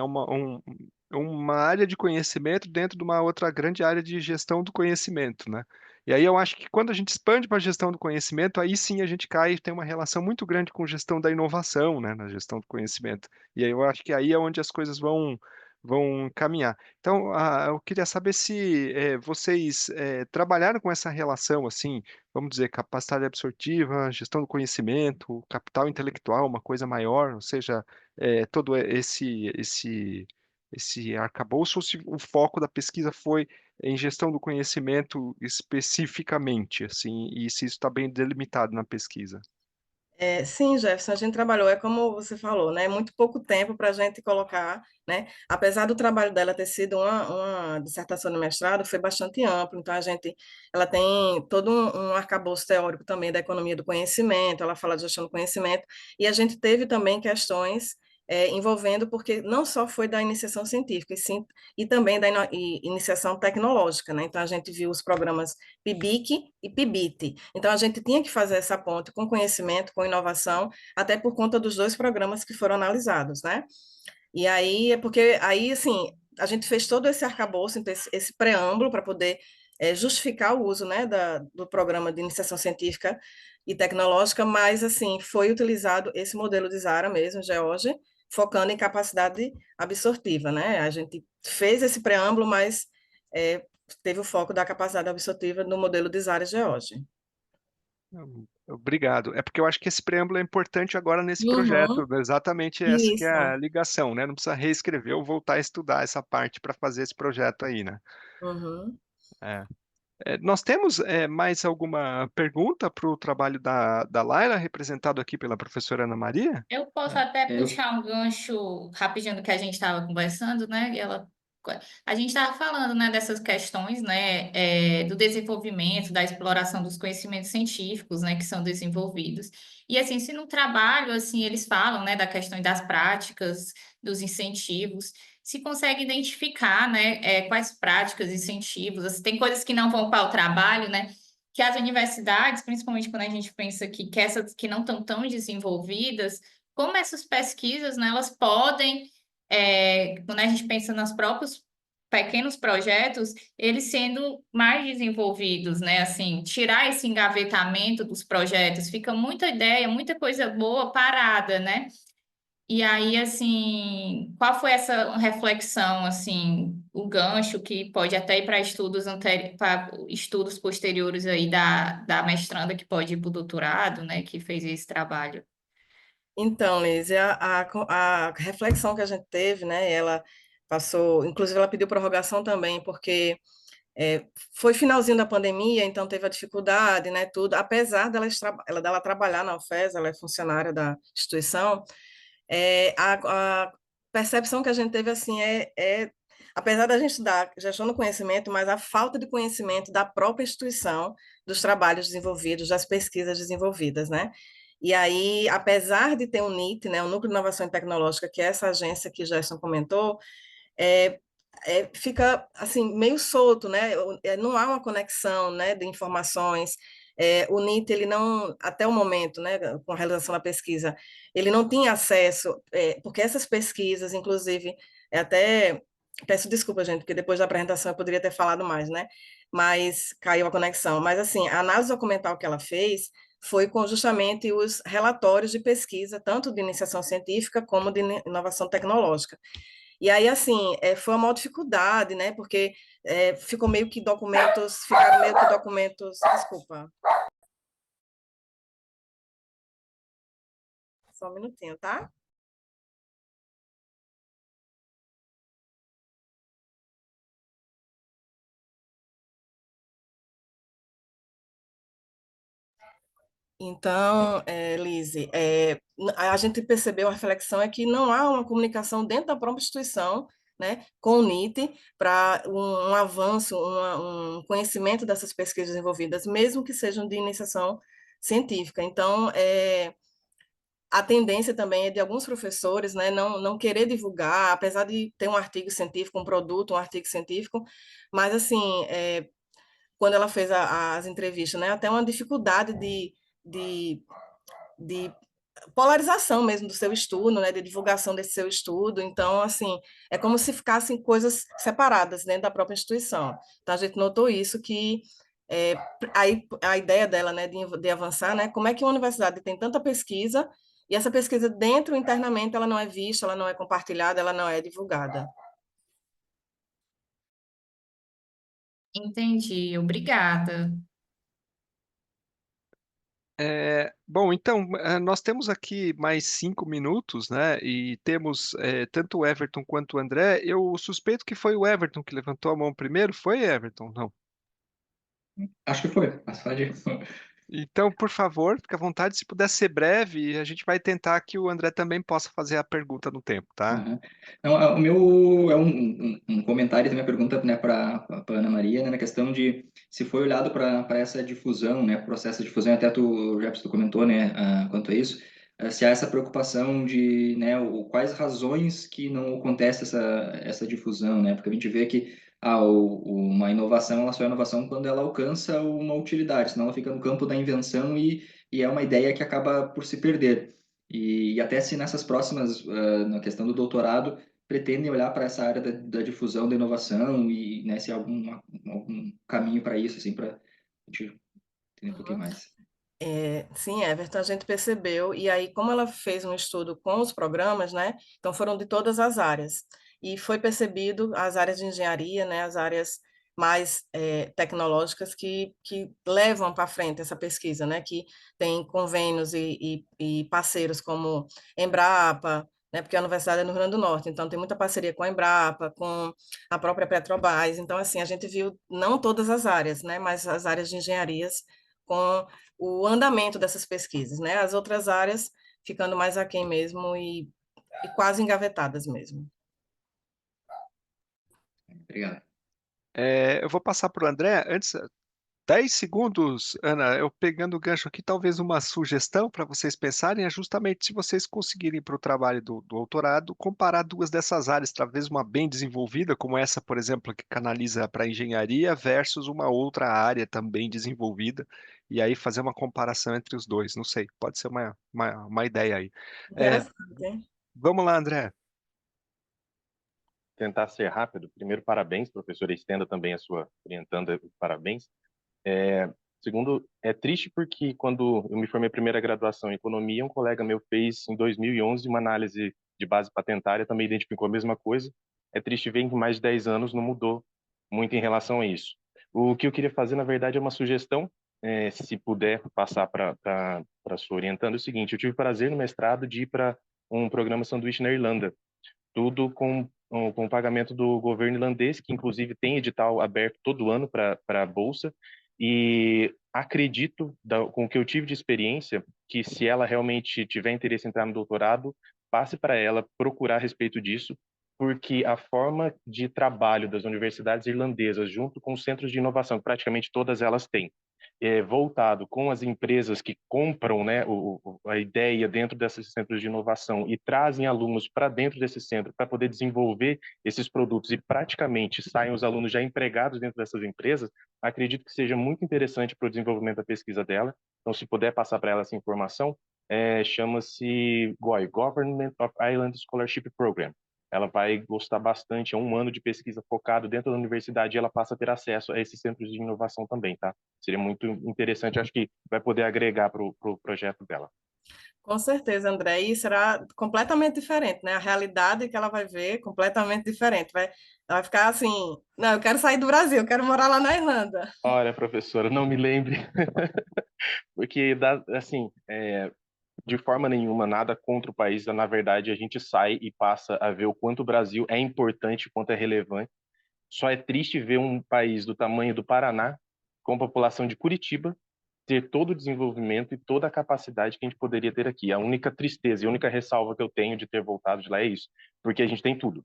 uma área de conhecimento dentro de uma outra grande área de gestão do conhecimento, né? E aí eu acho que quando a gente expande para a gestão do conhecimento, aí sim a gente cai e tem uma relação muito grande com gestão da inovação, né? Na gestão do conhecimento. E aí eu acho que aí é onde as coisas vão caminhar. Então, eu queria saber se vocês trabalharam com essa relação, assim, vamos dizer, capacidade absortiva, gestão do conhecimento, capital intelectual, uma coisa maior, ou seja, todo esse arcabouço, ou se o foco da pesquisa foi em gestão do conhecimento especificamente, assim, e se isso está bem delimitado na pesquisa. Sim, Jefferson, a gente trabalhou, é como você falou, né? Muito pouco tempo para a gente colocar, né? Apesar do trabalho dela ter sido uma dissertação de mestrado, foi bastante amplo, então ela tem todo um arcabouço teórico também da economia do conhecimento, ela fala de gestão do conhecimento, e a gente teve também questões envolvendo, porque não só foi da iniciação científica, e também da iniciação tecnológica, né? Então a gente viu os programas PIBIC e PIBIT. Então a gente tinha que fazer essa ponte com conhecimento, com inovação, até por conta dos dois programas que foram analisados, né? E aí é porque aí assim a gente fez todo esse arcabouço, então, esse preâmbulo para poder justificar o uso, né, do programa de iniciação científica e tecnológica, mas assim foi utilizado esse modelo de Zara mesmo, George, focando em capacidade absortiva, né? A gente fez esse preâmbulo, mas teve o foco da capacidade absortiva no modelo de Zara-George. Obrigado. É porque eu acho que esse preâmbulo é importante agora nesse projeto, Uhum, exatamente essa que é a isso. ligação, né? Não precisa reescrever ou voltar a estudar essa parte para fazer esse projeto aí, né? Uhum. É. Nós temos mais alguma pergunta para o trabalho da Laila, representado aqui pela professora Ana Maria? Eu posso até Eu, puxar um gancho rapidinho do que a gente estava conversando, né? A gente estava falando, né, dessas questões, né, do desenvolvimento, da exploração dos conhecimentos científicos, né, que são desenvolvidos. E assim, se no trabalho, assim, eles falam, né, da questão das práticas, dos incentivos, se consegue identificar, né, quais práticas, incentivos, assim, tem coisas que não vão para o trabalho, né? Que as universidades, principalmente quando a gente pensa que essas que não estão tão desenvolvidas, como essas pesquisas, né, elas podem, quando a gente pensa nos próprios pequenos projetos, eles sendo mais desenvolvidos, né, assim, tirar esse engavetamento dos projetos, fica muita ideia, muita coisa boa parada, né? E aí, assim, qual foi essa reflexão, assim, o gancho que pode até ir para para estudos posteriores aí da mestranda que pode ir para o doutorado, né, que fez esse trabalho? Então, Liz, a reflexão que a gente teve, né, ela passou, inclusive ela pediu prorrogação também, porque foi finalzinho da pandemia, então teve a dificuldade, né, tudo, apesar dela trabalhar na UFES, ela é funcionária da instituição, a percepção que a gente teve, assim, apesar da gente dar gestão do conhecimento, mas a falta de conhecimento da própria instituição, dos trabalhos desenvolvidos, das pesquisas desenvolvidas, né? E aí, apesar de ter um NIT, né, o Núcleo de Inovação Tecnológica, que é essa agência que Gerson comentou, é, fica assim meio solto, né? Não há uma conexão, né, de informações. O NIT, ele não, até o momento, né, com a realização da pesquisa, ele não tinha acesso, porque essas pesquisas, inclusive, até peço desculpa, gente, porque depois da apresentação eu poderia ter falado mais, né? Mas caiu a conexão. Mas assim, a análise documental que ela fez foi com justamente os relatórios de pesquisa, tanto de iniciação científica como de inovação tecnológica. E aí, assim, foi uma maior dificuldade, né? Porque ficaram meio que documentos, desculpa, só um minutinho, tá? Então, Lise, a gente percebeu, a reflexão é que não há uma comunicação dentro da própria instituição, né, com o NIT, para um avanço, um conhecimento dessas pesquisas envolvidas, mesmo que sejam de iniciação científica. Então, a tendência também é de alguns professores, né, não querer divulgar, apesar de ter um artigo científico, um produto, um artigo científico, mas, assim, quando ela fez as entrevistas, né, até uma dificuldade de, de polarização mesmo do seu estudo, né, de divulgação desse seu estudo. Então, assim, é como se ficassem coisas separadas dentro da própria instituição. Então, a gente notou isso, que aí a ideia dela, né, de avançar, né, como é que uma universidade tem tanta pesquisa e essa pesquisa dentro, internamente, ela não é vista, ela não é compartilhada, ela não é divulgada. Entendi, obrigada. Bom, então, nós temos aqui mais 5 minutos, né? E temos tanto o Everton quanto o André. Eu suspeito que foi o Everton que levantou a mão primeiro. Foi, Everton? Não. acho que foi, mas pode. Então, por favor, fique à vontade. Se puder ser breve, a gente vai tentar que o André também possa fazer a pergunta no tempo, tá? Aham. Não, o meu é um comentário e também a pergunta, né, para Ana Maria, né, na questão de se foi olhado para essa difusão, né, processo de difusão, até tu, Jefferson, tu comentou, né, quanto a isso, se há essa preocupação de, né, quais razões que não acontece essa difusão, né, porque a gente vê que uma inovação, ela só é inovação quando ela alcança uma utilidade, senão ela fica no campo da invenção e é uma ideia que acaba por se perder. E até se nessas próximas, na questão do doutorado, pretendem olhar para essa área da difusão da inovação e, né, se há algum caminho para isso, assim, para a gente entender um pouquinho mais. Sim, Everton, a gente percebeu, e aí, como ela fez um estudo com os programas, né, então foram de todas as áreas, e foi percebido as áreas de engenharia, né, as áreas mais tecnológicas que levam para frente essa pesquisa, né, que tem convênios e parceiros como Embrapa, né, porque a universidade é no Rio Grande do Norte, então tem muita parceria com a Embrapa, com a própria Petrobras, então, assim, a gente viu não todas as áreas, né, mas as áreas de engenharias com o andamento dessas pesquisas, né? As outras áreas ficando mais aquém mesmo e quase engavetadas mesmo. Obrigado. Eu vou passar para o André. Antes, 10 segundos, Ana, eu pegando o gancho aqui, talvez uma sugestão para vocês pensarem é justamente se vocês conseguirem para o trabalho do doutorado, comparar duas dessas áreas, talvez uma bem desenvolvida, como essa, por exemplo, que canaliza para engenharia, versus uma outra área também desenvolvida, e aí fazer uma comparação entre os dois. Não sei, pode ser uma ideia aí. É, Interessante, hein? vamos lá, André. Tentar ser rápido. Primeiro, parabéns, professora, estenda também a sua orientanda, parabéns. Segundo, é triste porque quando eu me formei a primeira graduação em economia, um colega meu fez em 2011 uma análise de base patentária, também identificou a mesma coisa. É triste ver que em mais de 10 anos não mudou muito em relação a isso. O que eu queria fazer, na verdade, é uma sugestão, se puder passar para a sua orientanda, é o seguinte: eu tive o prazer no mestrado de ir para um programa sanduíche na Irlanda, tudo com o pagamento do governo irlandês, que inclusive tem edital aberto todo ano para a Bolsa, e acredito, com o que eu tive de experiência, que se ela realmente tiver interesse em entrar no doutorado, passe para ela procurar a respeito disso, porque a forma de trabalho das universidades irlandesas, junto com os centros de inovação, que praticamente todas elas têm, voltado com as empresas que compram, né, a ideia dentro desses centros de inovação e trazem alunos para dentro desse centro para poder desenvolver esses produtos e praticamente saem os alunos já empregados dentro dessas empresas, acredito que seja muito interessante para o desenvolvimento da pesquisa dela. Então, se puder passar para ela essa informação, chama-se GOI, Government of Ireland Scholarship Program. Ela vai gostar bastante, é um ano de pesquisa focado dentro da universidade e ela passa a ter acesso a esses centros de inovação também, tá? Seria muito interessante, acho que vai poder agregar para o projeto dela. Com certeza, André, e será completamente diferente, né? A realidade que ela vai ver completamente diferente. Ela vai ficar assim, não, eu quero sair do Brasil, eu quero morar lá na Irlanda. Olha, professora, não me lembre, porque assim, de forma nenhuma, nada contra o país, na verdade, a gente sai e passa a ver o quanto o Brasil é importante, o quanto é relevante. Só é triste ver um país do tamanho do Paraná, com a população de Curitiba, ter todo o desenvolvimento e toda a capacidade que a gente poderia ter aqui. A única tristeza e a única ressalva que eu tenho de ter voltado de lá é isso, porque a gente tem tudo.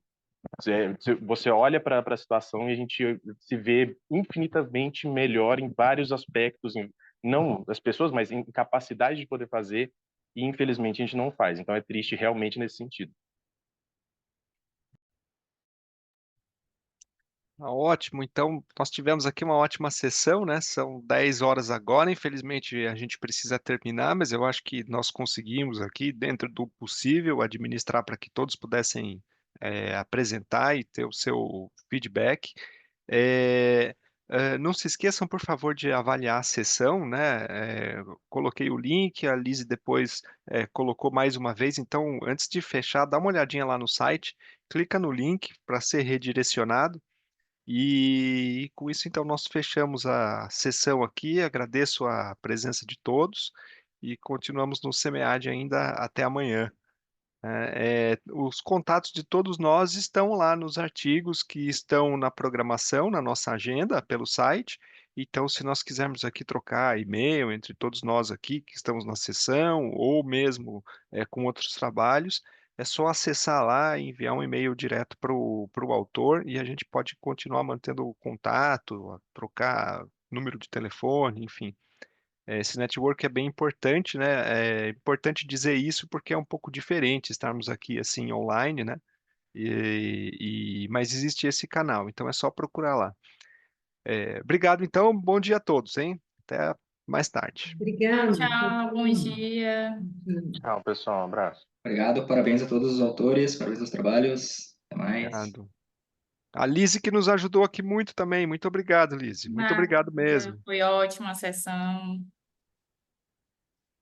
Você olha para a situação e a gente se vê infinitamente melhor em vários aspectos, não das pessoas, mas em capacidade de poder fazer, e infelizmente a gente não faz. Então é triste realmente nesse sentido. Ótimo, então nós tivemos aqui uma ótima sessão, né? São 10 horas agora, infelizmente a gente precisa terminar, mas eu acho que nós conseguimos aqui, dentro do possível, administrar para que todos pudessem apresentar e ter o seu feedback. É, não se esqueçam, por favor, de avaliar a sessão, né? Coloquei o link, a Lise depois colocou mais uma vez, então antes de fechar, dá uma olhadinha lá no site, clica no link para ser redirecionado. E com isso, então, nós fechamos a sessão aqui. Agradeço a presença de todos e continuamos no SEMEAD ainda até amanhã. Os contatos de todos nós estão lá nos artigos que estão na programação, na nossa agenda, pelo site. Então, se nós quisermos aqui trocar e-mail entre todos nós aqui que estamos na sessão, ou mesmo com outros trabalhos, é só acessar lá e enviar um e-mail direto para o autor e a gente pode continuar mantendo o contato, trocar número de telefone, enfim. Esse network é bem importante, né? É importante dizer isso porque é um pouco diferente estarmos aqui assim online, né? Mas existe esse canal, então é só procurar lá. Obrigado, então. Bom dia a todos, hein? Até mais tarde. Tchau, Obrigada. tchau, bom dia. Tchau, pessoal. Um abraço. Obrigado, parabéns a todos os autores, parabéns aos trabalhos. Até mais. Obrigado. A Lise que nos ajudou aqui muito também. Muito obrigado, Lise. Muito Nada, obrigado mesmo. foi ótima a sessão.